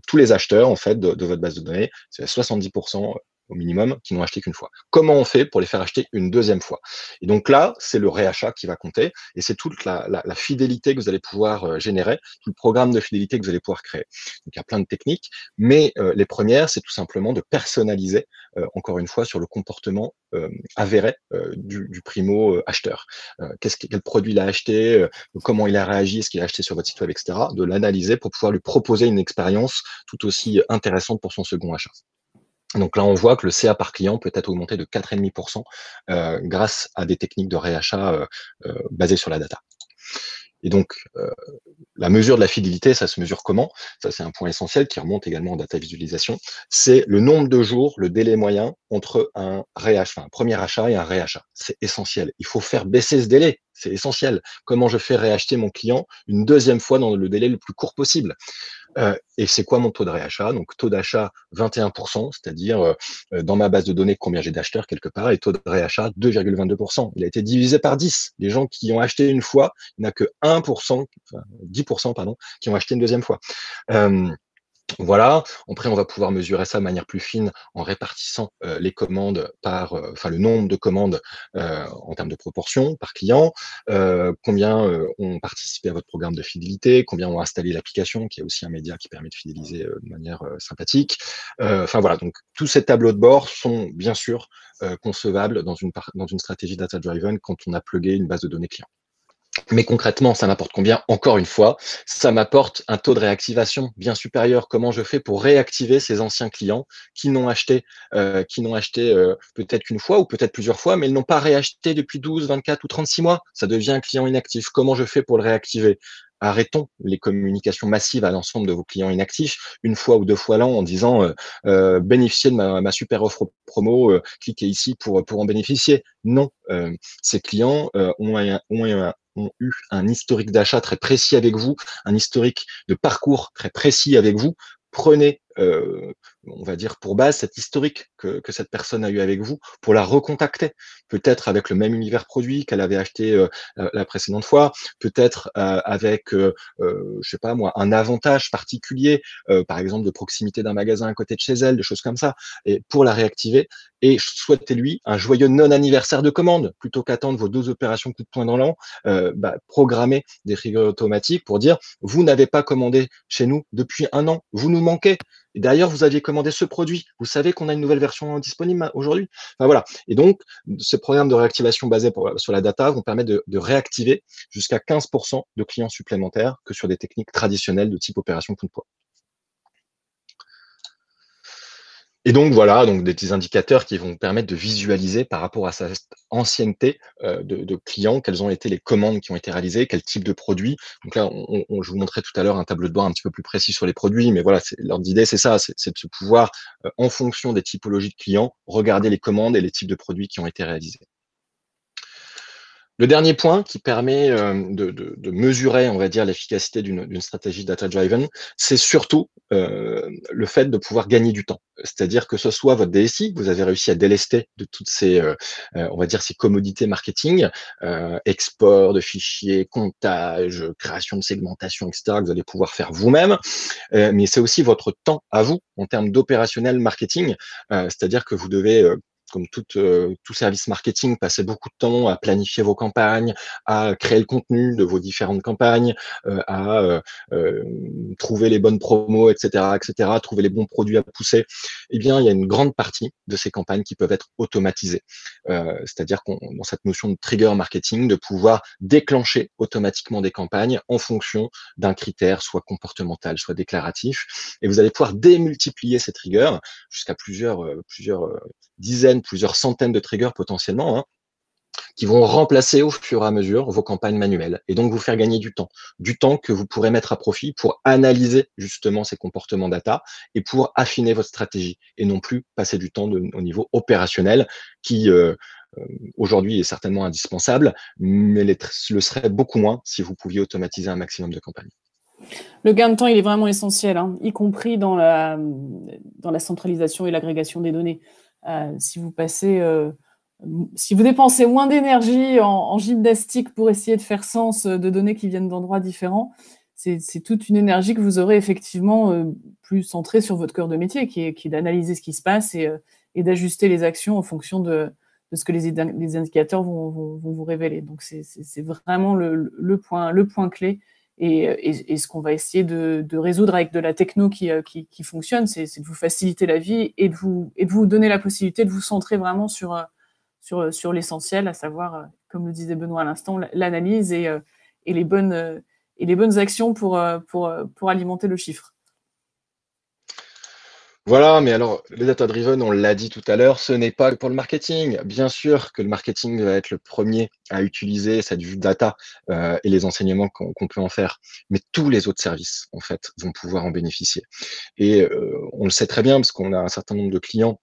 Tous les acheteurs en fait de votre base de données, c'est 70% au minimum qui n'ont acheté qu'une fois. Comment on fait pour les faire acheter une deuxième fois? Et donc là, c'est le réachat qui va compter, et c'est toute la fidélité que vous allez pouvoir générer, tout le programme de fidélité que vous allez pouvoir créer. Donc il y a plein de techniques, mais les premières, c'est tout simplement de personnaliser, encore une fois, sur le comportement avéré du primo acheteur. Quel produit il a acheté, comment il a réagi, est-ce qu'il a acheté sur votre site web, etc. De l'analyser pour pouvoir lui proposer une expérience tout aussi intéressante pour son second achat. Donc là, on voit que le CA par client peut être augmenté de 4,5% grâce à des techniques de réachat basées sur la data. Et donc, la mesure de la fidélité, ça se mesure comment? Ça, c'est un point essentiel qui remonte également en data visualisation. C'est le nombre de jours, le délai moyen entre un réachat, un premier achat et un réachat. C'est essentiel. Il faut faire baisser ce délai. C'est essentiel. Comment je fais réacheter mon client une deuxième fois dans le délai le plus court possible? Et c'est quoi mon taux de réachat? Donc, taux d'achat 21%, c'est-à-dire dans ma base de données combien j'ai d'acheteurs quelque part, et taux de réachat 2,22%. Il a été divisé par 10. Les gens qui ont acheté une fois, il n'y en a que 1%, enfin 10%, pardon, qui ont acheté une deuxième fois. Voilà. Après, on va pouvoir mesurer ça de manière plus fine en répartissant les commandes par, le nombre de commandes en termes de proportion par client, combien ont participé à votre programme de fidélité, combien ont installé l'application, qui est aussi un média qui permet de fidéliser de manière sympathique. Voilà. Donc, tous ces tableaux de bord sont bien sûr concevables dans une stratégie data-driven quand on a plugué une base de données client. Mais concrètement, ça m'apporte combien? Encore une fois, ça m'apporte un taux de réactivation bien supérieur. Comment je fais pour réactiver ces anciens clients qui n'ont acheté peut-être qu'une fois ou peut-être plusieurs fois, mais ils n'ont pas réacheté depuis 12, 24 ou 36 mois. Ça devient un client inactif. Comment je fais pour le réactiver? Arrêtons les communications massives à l'ensemble de vos clients inactifs une fois ou deux fois l'an en disant bénéficiez de ma super offre promo, cliquez ici pour en bénéficier. Non, ces clients ont eu un historique d'achat très précis avec vous, un historique de parcours très précis avec vous. Prenez on va dire pour base, cet historique que cette personne a eu avec vous, pour la recontacter, peut-être avec le même univers produit qu'elle avait acheté la précédente fois, peut-être avec, je sais pas moi, un avantage particulier, par exemple de proximité d'un magasin à côté de chez elle, des choses comme ça, et pour la réactiver. Et souhaitez-lui un joyeux non-anniversaire de commande, plutôt qu'attendre vos 2 opérations coup de poing dans l'an. Programmer des triggers automatiques pour dire vous n'avez pas commandé chez nous depuis 1 an, vous nous manquez. Et d'ailleurs, vous aviez commandé ce produit. Vous savez qu'on a une nouvelle version disponible aujourd'hui. Enfin voilà. Et donc, ce programme de réactivation basé sur la data vont permettre de réactiver jusqu'à 15% de clients supplémentaires que sur des techniques traditionnelles de type opération coup de poing. Et donc voilà, donc des petits indicateurs qui vont permettre de visualiser par rapport à sa ancienneté de clients, quelles ont été les commandes qui ont été réalisées, quel type de produit. Donc là, je vous montrais tout à l'heure un tableau de bord un petit peu plus précis sur les produits, mais voilà, l'ordre d'idée, c'est ça, c'est de se pouvoir, en fonction des typologies de clients, regarder les commandes et les types de produits qui ont été réalisés. Le dernier point qui permet de mesurer, on va dire, l'efficacité d'une stratégie data-driven, c'est surtout le fait de pouvoir gagner du temps. C'est-à-dire que ce soit votre DSI, que vous avez réussi à délester de toutes ces, on va dire, ces commodités marketing, export de fichiers, comptage, création de segmentation, etc., que vous allez pouvoir faire vous-même. Mais c'est aussi votre temps à vous en termes d'opérationnel marketing, c'est-à-dire que vous devez comme tout service marketing, passer beaucoup de temps à planifier vos campagnes, à créer le contenu de vos différentes campagnes, à trouver les bonnes promos, etc., trouver les bons produits à pousser. Eh bien, il y a une grande partie de ces campagnes qui peuvent être automatisées. C'est-à-dire dans cette notion de trigger marketing, de pouvoir déclencher automatiquement des campagnes en fonction d'un critère, soit comportemental, soit déclaratif. Et vous allez pouvoir démultiplier ces triggers jusqu'à plusieurs dizaines, plusieurs centaines de triggers potentiellement, qui vont remplacer au fur et à mesure vos campagnes manuelles et donc vous faire gagner du temps que vous pourrez mettre à profit pour analyser justement ces comportements data et pour affiner votre stratégie et non plus passer du temps au niveau opérationnel qui aujourd'hui est certainement indispensable, mais le serait beaucoup moins si vous pouviez automatiser un maximum de campagnes. Le gain de temps, il est vraiment essentiel, y compris dans la centralisation et l'agrégation des données. Si vous dépensez moins d'énergie en gymnastique pour essayer de faire sens de données qui viennent d'endroits différents, c'est toute une énergie que vous aurez effectivement plus centrée sur votre cœur de métier, qui est d'analyser ce qui se passe et d'ajuster les actions en fonction de ce que les indicateurs vont vous révéler. Donc, c'est vraiment le point clé. Et ce qu'on va essayer de résoudre avec de la techno qui fonctionne, c'est de vous faciliter la vie et de vous donner la possibilité de vous centrer vraiment sur l'essentiel, à savoir, comme le disait Benoît à l'instant, l'analyse et les bonnes actions pour alimenter le chiffre. Voilà, mais alors, les data-driven, on l'a dit tout à l'heure, ce n'est pas pour le marketing. Bien sûr que le marketing va être le premier à utiliser cette vue data et les enseignements qu'on peut en faire, mais tous les autres services, en fait, vont pouvoir en bénéficier. Et on le sait très bien parce qu'on a un certain nombre de clients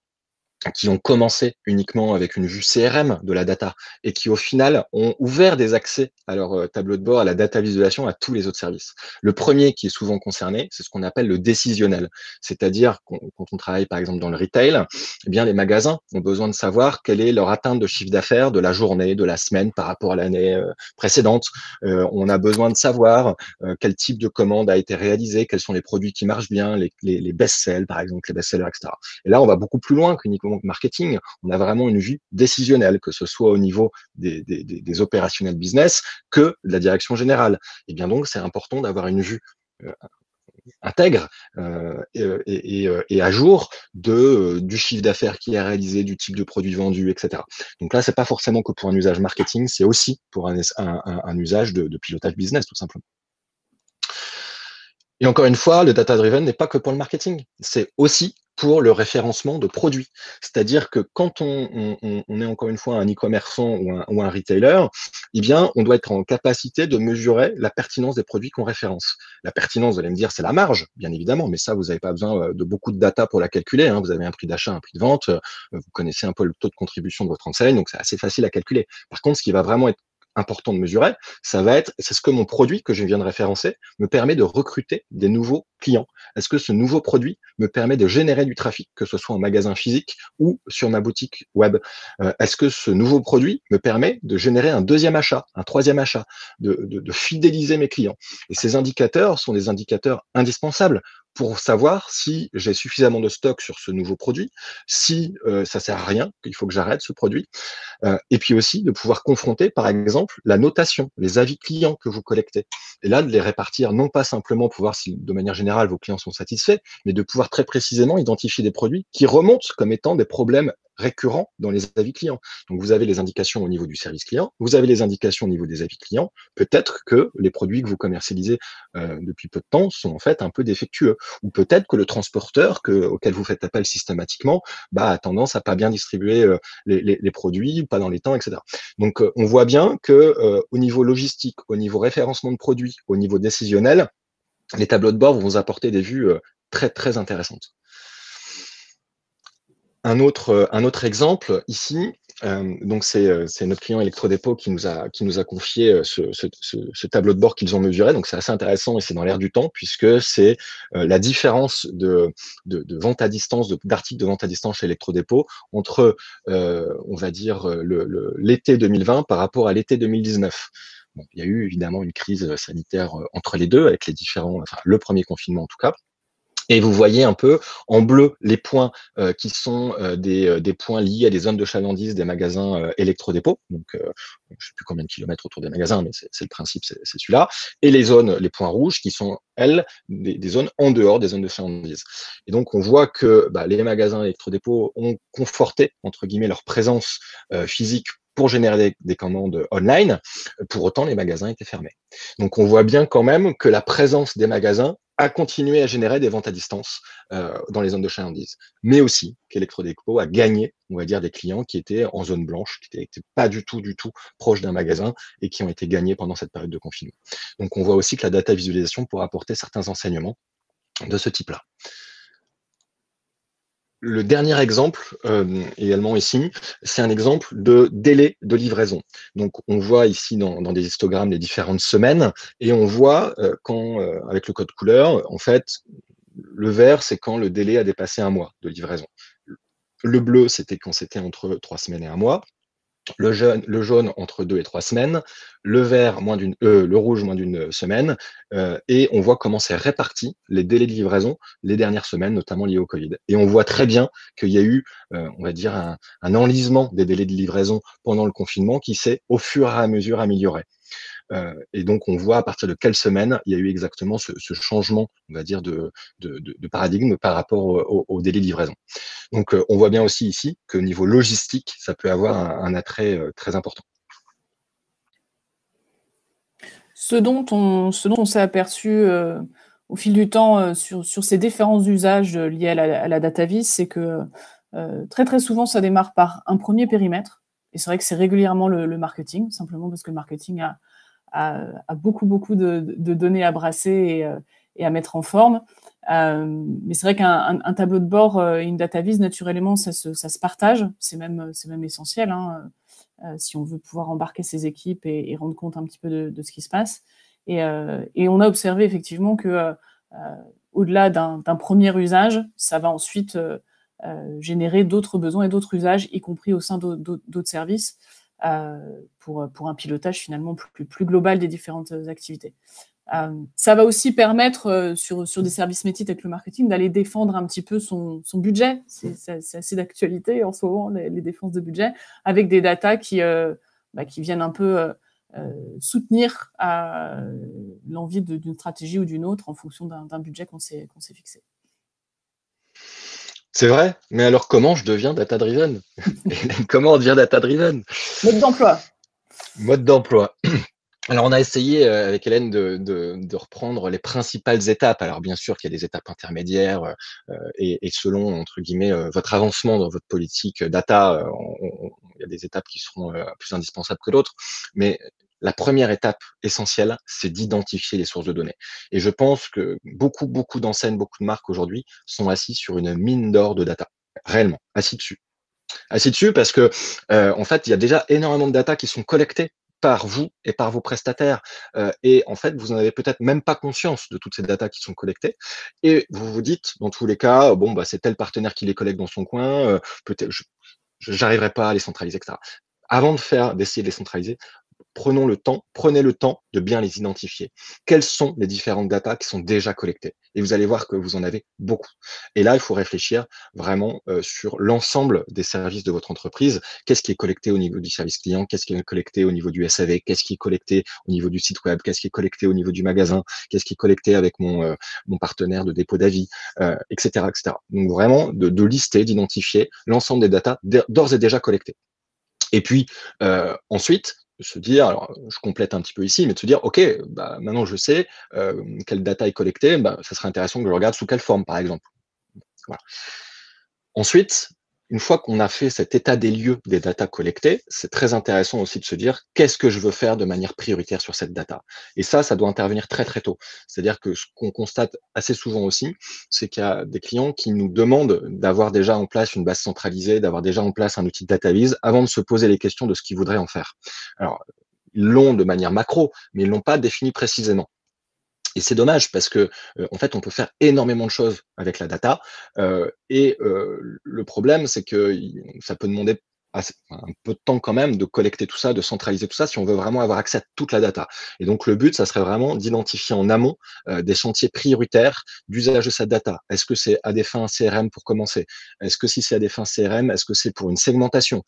qui ont commencé uniquement avec une vue CRM de la data et qui au final ont ouvert des accès à leur tableau de bord, à la data visualisation, à tous les autres services. Le premier qui est souvent concerné, c'est ce qu'on appelle le décisionnel, c'est-à-dire quand on travaille par exemple dans le retail, eh bien les magasins ont besoin de savoir quelle est leur atteinte de chiffre d'affaires de la journée, de la semaine par rapport à l'année précédente. On a besoin de savoir quel type de commande a été réalisé, quels sont les produits qui marchent bien, les best-sellers par exemple, les best-sellers, etc. Et là, on va beaucoup plus loin qu'uniquement marketing, on a vraiment une vue décisionnelle, que ce soit au niveau des opérationnels business que de la direction générale. Et bien donc, c'est important d'avoir une vue intègre et à jour du chiffre d'affaires qui est réalisé, du type de produit vendu, etc. Donc là, c'est pas forcément que pour un usage marketing, c'est aussi pour un usage de pilotage business, tout simplement. Et encore une fois, le data-driven n'est pas que pour le marketing, c'est aussi pour le référencement de produits. C'est-à-dire que quand on est encore une fois un e-commerçant ou un retailer, eh bien, on doit être en capacité de mesurer la pertinence des produits qu'on référence. La pertinence, vous allez me dire, c'est la marge, bien évidemment, mais ça, vous n'avez pas besoin de beaucoup de data pour la calculer. Vous avez un prix d'achat, un prix de vente, vous connaissez un peu le taux de contribution de votre enseigne, donc c'est assez facile à calculer. Par contre, ce qui va vraiment être important de mesurer, ça va être, c'est ce que mon produit que je viens de référencer me permet de recruter des nouveaux clients. Est-ce que ce nouveau produit me permet de générer du trafic, que ce soit en magasin physique ou sur ma boutique web? Est-ce que ce nouveau produit me permet de générer un deuxième achat, un troisième achat, de fidéliser mes clients? Et ces indicateurs sont des indicateurs indispensables pour savoir si j'ai suffisamment de stock sur ce nouveau produit, si ça sert à rien, qu'il faut que j'arrête ce produit, et puis aussi de pouvoir confronter, par exemple, la notation, les avis clients que vous collectez. Et là, de les répartir, non pas simplement pour voir si, de manière générale, vos clients sont satisfaits, mais de pouvoir très précisément identifier des produits qui remontent comme étant des problèmes récurrents dans les avis clients. Donc, vous avez les indications au niveau du service client, vous avez les indications au niveau des avis clients. Peut-être que les produits que vous commercialisez depuis peu de temps sont en fait un peu défectueux, ou peut-être que le transporteur auquel vous faites appel systématiquement a tendance à pas bien distribuer les produits, pas dans les temps, etc. Donc, on voit bien que au niveau logistique, au niveau référencement de produits, au niveau décisionnel, les tableaux de bord vont vous apporter des vues très, très intéressantes. Un autre exemple ici, donc c'est notre client Electrodépôt qui nous a confié ce tableau de bord qu'ils ont mesuré. Donc c'est assez intéressant et c'est dans l'air du temps puisque c'est la différence de vente à distance, d'articles de vente à distance chez Electrodépôt entre, on va dire, l'été 2020 par rapport à l'été 2019. Bon, il y a eu évidemment une crise sanitaire entre les deux, avec le premier confinement en tout cas. Et vous voyez un peu en bleu les points qui sont des points liés à des zones de chalandise des magasins Electrodépôt. Donc, je ne sais plus combien de kilomètres autour des magasins, mais c'est le principe, c'est celui-là. Et les points rouges qui sont, elles, des zones en dehors des zones de chalandise. Et donc, on voit que les magasins Electrodépôt ont conforté, entre guillemets, leur présence physique pour générer des commandes online. Pour autant, les magasins étaient fermés. Donc, on voit bien quand même que la présence des magasins a continué à générer des ventes à distance dans les zones de chalandise, mais aussi qu'Electrodépôt a gagné, on va dire, des clients qui étaient en zone blanche, qui n'étaient pas du tout proches d'un magasin et qui ont été gagnés pendant cette période de confinement. Donc, on voit aussi que la data visualisation pourra apporter certains enseignements de ce type-là. Le dernier exemple, également ici, c'est un exemple de délai de livraison. Donc, on voit ici dans des histogrammes les différentes semaines et on voit avec le code couleur, en fait, le vert, c'est quand le délai a dépassé 1 mois de livraison. Le bleu, c'était quand c'était entre 3 semaines et 1 mois. Le jaune entre 2 et 3 semaines, le vert le rouge moins d'une semaine, et on voit comment c'est réparti les délais de livraison les dernières semaines, notamment liés au Covid. Et on voit très bien qu'il y a eu, on va dire, un enlisement des délais de livraison pendant le confinement qui s'est au fur et à mesure amélioré. Et donc, on voit à partir de quelle semaine il y a eu exactement ce changement, on va dire, de paradigme par rapport au délai de livraison. Donc, on voit bien aussi ici qu'au niveau logistique, ça peut avoir un attrait très important. Ce dont on s'est aperçu au fil du temps sur ces différents usages liés à la data vis, c'est que très très souvent, ça démarre par un premier périmètre. Et c'est vrai que c'est régulièrement le marketing, simplement parce que le marketing a beaucoup de données à brasser et à mettre en forme. Mais c'est vrai qu'un tableau de bord, une data vis, naturellement, ça se partage. C'est même essentiel, hein, si on veut pouvoir embarquer ses équipes et rendre compte un petit peu de ce qui se passe. Et on a observé effectivement que au-delà d'un premier usage, ça va ensuite générer d'autres besoins et d'autres usages, y compris au sein d'autres services, pour un pilotage finalement plus global des différentes activités. Ça va aussi permettre sur des services métiers tels que le marketing d'aller défendre un petit peu son budget. C'est assez d'actualité en ce moment, les défenses de budget, avec des datas qui viennent un peu soutenir l'envie d'une stratégie ou d'une autre en fonction d'un budget qu'on s'est fixé. C'est vrai, mais alors comment je deviens data-driven? Comment on devient data-driven? Mode d'emploi. Mode d'emploi. Alors, on a essayé avec Hélène de reprendre les principales étapes. Alors, bien sûr qu'il y a des étapes intermédiaires et selon, entre guillemets, votre avancement dans votre politique data, il y a des étapes qui seront plus indispensables que d'autres. Mais la première étape essentielle, c'est d'identifier les sources de données. Et je pense que beaucoup d'enseignes, beaucoup de marques aujourd'hui sont assis sur une mine d'or de data, réellement, assis dessus parce que en fait, il y a déjà énormément de data qui sont collectées par vous et par vos prestataires. Et en fait, vous n'avez peut-être même pas conscience de toutes ces datas qui sont collectées. Et vous vous dites, dans tous les cas, bon, bah, c'est tel partenaire qui les collecte dans son coin, peut-être j'arriverai pas à les centraliser, etc. Avant d'essayer de les centraliser, prenez le temps de bien les identifier. Quelles sont les différentes datas qui sont déjà collectées? Et vous allez voir que vous en avez beaucoup. Et là, il faut réfléchir vraiment sur l'ensemble des services de votre entreprise. Qu'est-ce qui est collecté au niveau du service client? Qu'est-ce qui est collecté au niveau du SAV? Qu'est-ce qui est collecté au niveau du site web? Qu'est-ce qui est collecté au niveau du magasin? Qu'est-ce qui est collecté avec mon partenaire de dépôt d'avis, etc., etc. Donc vraiment de lister, d'identifier l'ensemble des datas d'ores et déjà collectées. Et puis ensuite, se dire, alors je complète un petit peu ici, mais de se dire, ok, bah, maintenant je sais quelle data est collectée, bah, ça serait intéressant que je regarde sous quelle forme, par exemple. Voilà. Ensuite, une fois qu'on a fait cet état des lieux des datas collectées, c'est très intéressant aussi de se dire qu'est-ce que je veux faire de manière prioritaire sur cette data. Et ça doit intervenir très très tôt. C'est-à-dire que ce qu'on constate assez souvent aussi, c'est qu'il y a des clients qui nous demandent d'avoir déjà en place une base centralisée, d'avoir déjà en place un outil de data vise avant de se poser les questions de ce qu'ils voudraient en faire. Alors, ils l'ont de manière macro, mais ils l'ont pas défini précisément. Et c'est dommage parce que en fait, on peut faire énormément de choses avec la data. Le problème, c'est que ça peut demander un peu de temps quand même de collecter tout ça, de centraliser tout ça, si on veut vraiment avoir accès à toute la data. Et donc, le but, ça serait vraiment d'identifier en amont des chantiers prioritaires d'usage de cette data. Est-ce que c'est à des fins CRM pour commencer? Est-ce que si c'est à des fins CRM, est-ce que c'est pour une segmentation?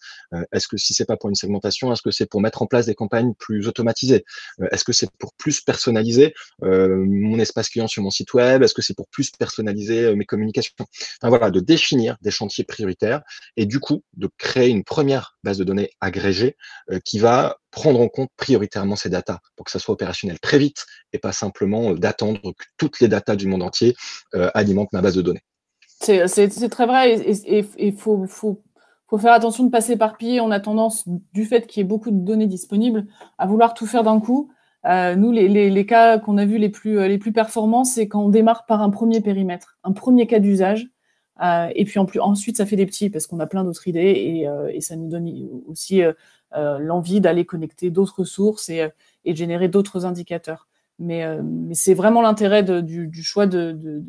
Est-ce que si c'est pas pour une segmentation, est-ce que c'est pour mettre en place des campagnes plus automatisées? Est-ce que c'est pour plus personnaliser mon espace client sur mon site web? Est-ce que c'est pour plus personnaliser mes communications? Enfin voilà, de définir des chantiers prioritaires et du coup de créer une première base de données agrégée qui va prendre en compte prioritairement ces datas pour que ça soit opérationnel très vite et pas simplement d'attendre que toutes les datas du monde entier alimentent ma base de données. C'est très vrai et il faut faire attention de ne pas s'éparpiller. On a tendance, du fait qu'il y ait beaucoup de données disponibles, à vouloir tout faire d'un coup. Nous, les cas qu'on a vus les plus performants, c'est quand on démarre par un premier périmètre, un premier cas d'usage. Et puis ensuite, ça fait des petits parce qu'on a plein d'autres idées et ça nous donne aussi l'envie d'aller connecter d'autres sources et de générer d'autres indicateurs. Mais c'est vraiment l'intérêt du choix de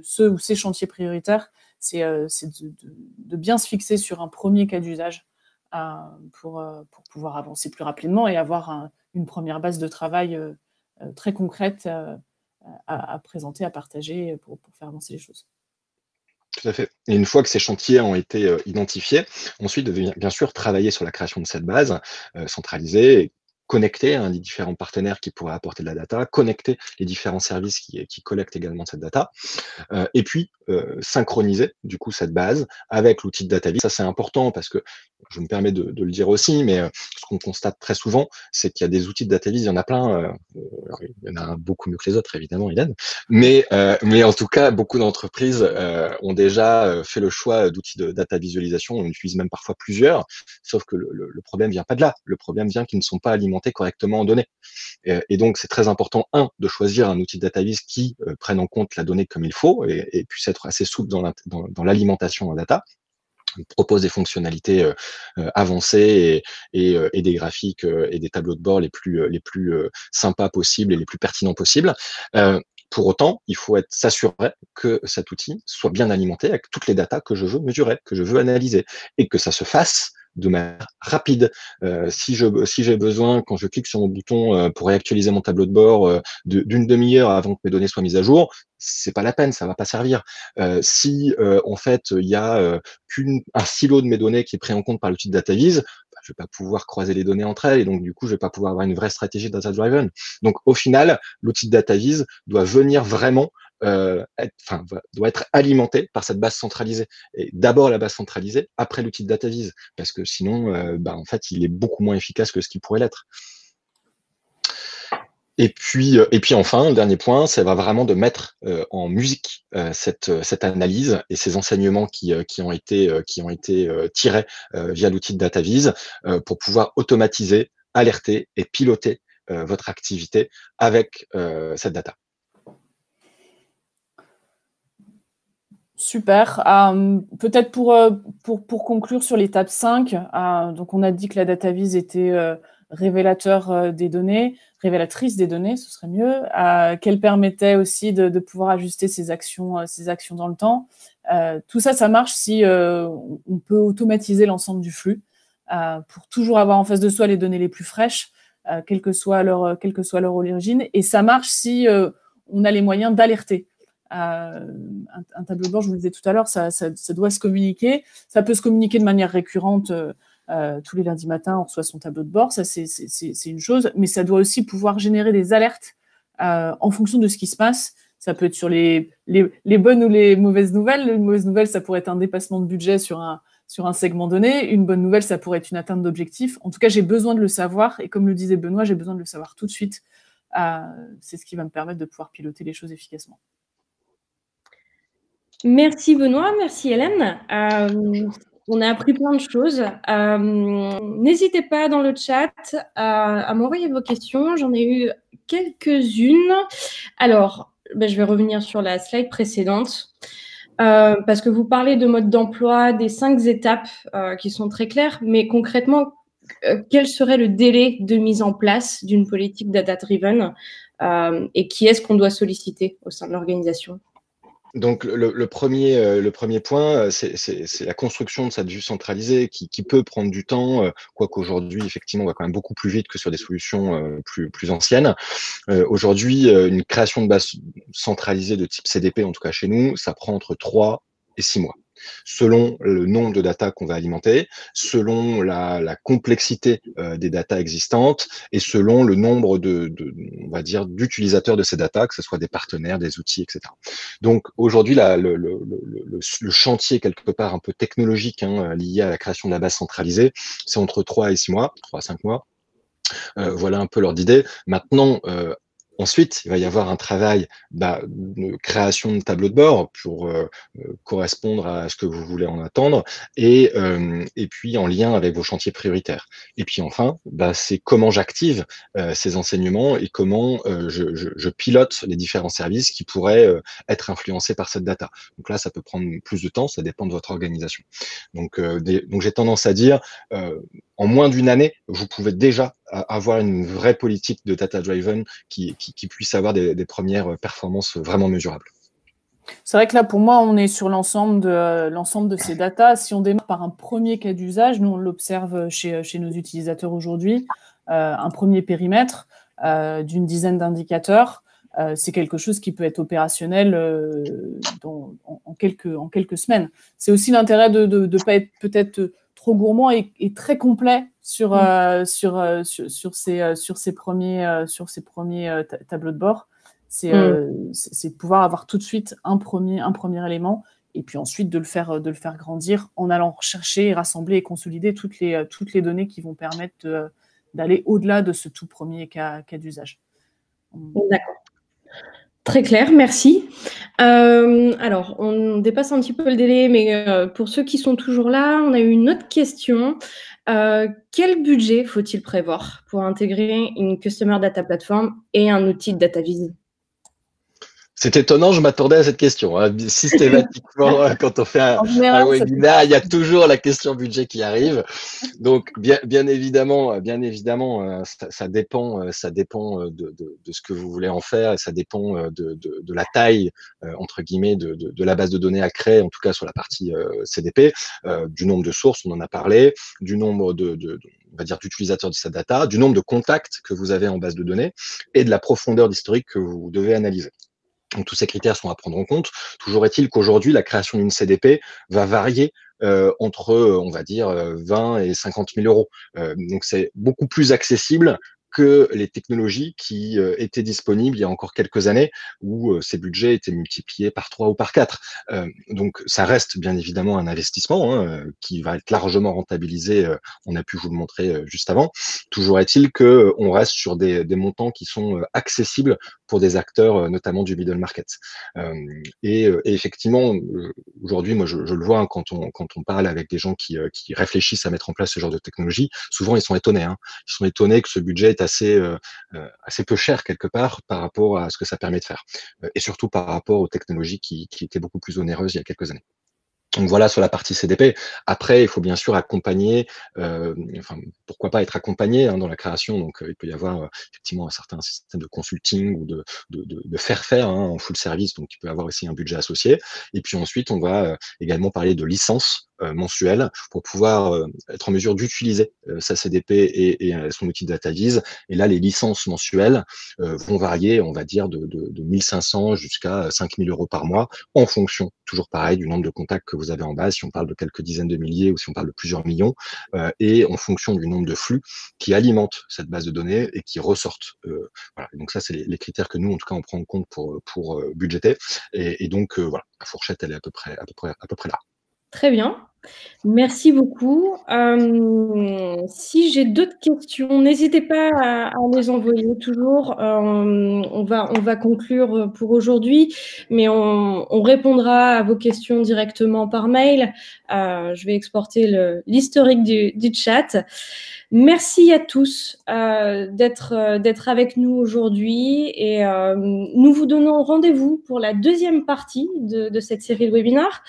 ceux ou ces chantiers prioritaires, c'est de bien se fixer sur un premier cas d'usage pour pouvoir avancer plus rapidement et avoir une première base de travail très concrète à présenter, à partager pour faire avancer les choses. Tout à fait. Et une fois que ces chantiers ont été identifiés, ensuite, bien sûr, travailler sur la création de cette base centralisée, connecter les différents partenaires qui pourraient apporter de la data, connecter les différents services qui collectent également cette data, et puis synchroniser du coup cette base avec l'outil de DataVis. Ça, c'est important parce que je me permets de le dire aussi, mais ce qu'on constate très souvent, c'est qu'il y a des outils de DataVis, il y en a plein. Alors, il y en a beaucoup mieux que les autres, évidemment, Hélène. Mais en tout cas, beaucoup d'entreprises ont déjà fait le choix d'outils de data visualisation. On utilise même parfois plusieurs, sauf que le problème vient pas de là. Le problème vient qu'ils ne sont pas alimentés correctement en données. Et donc, c'est très important, de choisir un outil de data vise qui prenne en compte la donnée comme il faut et puisse être assez souple dans l'alimentation en data. On propose des fonctionnalités avancées et des graphiques et des tableaux de bord les plus sympas possibles et les plus pertinents possibles. Pour autant, il faut s'assurer que cet outil soit bien alimenté avec toutes les datas que je veux mesurer, que je veux analyser, et que ça se fasse de manière rapide. Si j'ai besoin, quand je clique sur mon bouton pour réactualiser mon tableau de bord d'une demi-heure avant que mes données soient mises à jour, c'est pas la peine, ça va pas servir. Si en fait il y a un silo de mes données qui est pris en compte par l'outil de DataVis, je vais pas pouvoir croiser les données entre elles et donc du coup je vais pas pouvoir avoir une vraie stratégie data-driven. Donc au final, l'outil de DataVis doit venir vraiment doit être alimenté par cette base centralisée. Et d'abord la base centralisée, après l'outil de DataVis, parce que sinon, en fait, il est beaucoup moins efficace que ce qu'il pourrait l'être. Et puis enfin, le dernier point, ça va vraiment de mettre en musique cette analyse et ces enseignements qui ont été tirés via l'outil de DataVis pour pouvoir automatiser, alerter et piloter votre activité avec cette data. Super. Peut-être pour conclure sur l'étape 5, donc on a dit que la DataVis était révélateur des données, révélatrice des données, ce serait mieux, qu'elle permettait aussi de pouvoir ajuster ses actions dans le temps. Tout ça, ça marche si on peut automatiser l'ensemble du flux pour toujours avoir en face de soi les données les plus fraîches, quelle que soit leur origine. Et ça marche si on a les moyens d'alerter. Un tableau de bord, je vous le disais tout à l'heure, ça doit se communiquer. Ça peut se communiquer de manière récurrente. Tous les lundis matins, on reçoit son tableau de bord, ça c'est une chose, mais ça doit aussi pouvoir générer des alertes en fonction de ce qui se passe. Ça peut être sur les bonnes ou les mauvaises nouvelles. Une mauvaise nouvelle, ça pourrait être un dépassement de budget sur un segment donné. Une bonne nouvelle, ça pourrait être une atteinte d'objectif. En tout cas, j'ai besoin de le savoir, et comme le disait Benoît, j'ai besoin de le savoir tout de suite. C'est ce qui va me permettre de pouvoir piloter les choses efficacement. Merci Benoît, merci Hélène. On a appris plein de choses. N'hésitez pas dans le chat à m'envoyer vos questions. J'en ai eu quelques-unes. Alors, je vais revenir sur la slide précédente. Parce que vous parlez de mode d'emploi, des 5 étapes qui sont très claires, mais concrètement, quel serait le délai de mise en place d'une politique data-driven et qui est-ce qu'on doit solliciter au sein de l'organisation ? Donc le premier point, c'est la construction de cette vue centralisée qui peut prendre du temps, quoique aujourd'hui, effectivement, on va quand même beaucoup plus vite que sur des solutions plus anciennes. Aujourd'hui, une création de base centralisée de type CDP, en tout cas chez nous, ça prend entre 3 et 6 mois. Selon le nombre de data qu'on va alimenter, selon la complexité des data existantes et selon le nombre on va dire, d'utilisateurs de ces data, que ce soit des partenaires, des outils, etc. Donc aujourd'hui, le chantier quelque part un peu technologique lié à la création de la base centralisée, c'est entre 3 et 6 mois, 3 à 5 mois. Voilà un peu l'ordre d'idée. Maintenant, ensuite, il va y avoir un travail de création de tableau de bord pour correspondre à ce que vous voulez en attendre et puis en lien avec vos chantiers prioritaires. Et puis enfin, c'est comment j'active ces enseignements et comment je pilote les différents services qui pourraient être influencés par cette data. Donc là, ça peut prendre plus de temps, ça dépend de votre organisation. Donc j'ai tendance à dire, en moins d'une année, vous pouvez déjà avoir une vraie politique de data-driven qui puisse avoir des premières performances vraiment mesurables. C'est vrai que là, pour moi, on est sur l'ensemble de ces datas. Si on démarre par un premier cas d'usage, nous, on l'observe chez nos utilisateurs aujourd'hui, un premier périmètre d'une dizaine d'indicateurs, c'est quelque chose qui peut être opérationnel en quelques semaines. C'est aussi l'intérêt de ne pas être peut-être trop gourmand et très complet sur ces premiers tableaux de bord. C'est de pouvoir avoir tout de suite un premier élément et puis ensuite de le faire grandir en allant chercher et rassembler et consolider toutes les données qui vont permettre d'aller au-delà de ce tout premier cas d'usage. D'accord. Très clair, merci. Alors, on dépasse un petit peu le délai, mais pour ceux qui sont toujours là, on a eu une autre question. Quel budget faut-il prévoir pour intégrer une Customer Data Platform et un outil de data viz? C'est étonnant, je m'attendais à cette question. Systématiquement, quand on fait un webinaire, il y a toujours la question budget qui arrive. Donc, bien évidemment, ça dépend de ce que vous voulez en faire et ça dépend de la taille, entre guillemets, de la base de données à créer, en tout cas sur la partie CDP, du nombre de sources, on en a parlé, du nombre on va dire, d'utilisateurs de cette data, du nombre de contacts que vous avez en base de données et de la profondeur d'historique que vous devez analyser. Donc, tous ces critères sont à prendre en compte. Toujours est-il qu'aujourd'hui, la création d'une CDP va varier entre, on va dire, 20 et 50 000 euros. Donc, c'est beaucoup plus accessible que les technologies qui étaient disponibles il y a encore quelques années où ces budgets étaient multipliés par 3 ou par 4. Donc, ça reste bien évidemment un investissement qui va être largement rentabilisé. On a pu vous le montrer juste avant. Toujours est-il qu'on reste sur des montants qui sont accessibles pour des acteurs, notamment du middle market. Et effectivement, aujourd'hui, moi, je le vois quand on parle avec des gens qui réfléchissent à mettre en place ce genre de technologie, souvent ils sont étonnés. Ils sont étonnés que ce budget est assez peu cher quelque part par rapport à ce que ça permet de faire, et surtout par rapport aux technologies qui étaient beaucoup plus onéreuses il y a quelques années. Donc voilà sur la partie CDP. Après, il faut bien sûr accompagner, pourquoi pas être accompagné dans la création. Donc il peut y avoir effectivement un certain système de consulting ou de faire en full service. Donc il peut y avoir aussi un budget associé. Et puis ensuite, on va également parler de licences mensuelles pour pouvoir être en mesure d'utiliser sa CDP et son outil de DataVis. Et là, les licences mensuelles vont varier, on va dire, de 1500 jusqu'à 5000 euros par mois, en fonction, toujours pareil, du nombre de contacts que vous avez en base, si on parle de quelques dizaines de milliers ou si on parle de plusieurs millions, et en fonction du nombre de flux qui alimentent cette base de données et qui ressortent. Voilà. Et donc ça, c'est les critères que nous, en tout cas, on prend en compte pour budgéter. Et donc, voilà, la fourchette, elle est à peu près là. Très bien. Merci beaucoup. Si j'ai d'autres questions, n'hésitez pas à les envoyer toujours. On va conclure pour aujourd'hui, mais on répondra à vos questions directement par mail. Je vais exporter l'historique du chat. Merci à tous d'être avec nous aujourd'hui et nous vous donnons rendez-vous pour la deuxième partie de cette série de webinaires.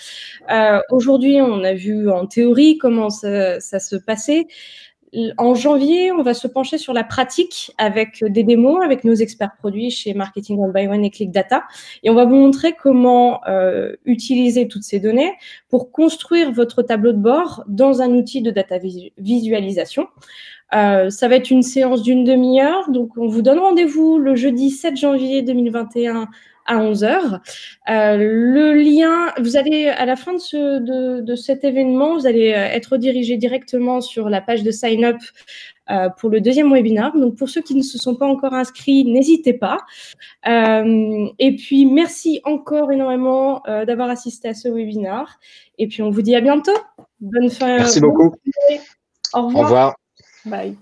Aujourd'hui, on a vu en théorie comment ça se passait. En janvier, on va se pencher sur la pratique avec des démos, avec nos experts produits chez Marketing One by One et Click Data. Et on va vous montrer comment utiliser toutes ces données pour construire votre tableau de bord dans un outil de data visualisation. Ça va être une séance d'une demi-heure. Donc, on vous donne rendez-vous le jeudi 7 janvier 2021 à 11h. Le lien, vous allez, à la fin de cet événement, vous allez être redirigé directement sur la page de sign-up pour le deuxième webinaire. Donc, pour ceux qui ne se sont pas encore inscrits, n'hésitez pas. Et puis, merci encore énormément d'avoir assisté à ce webinaire. Et puis, on vous dit à bientôt. Bonne fin. Merci beaucoup. Au revoir. Au revoir. Bye.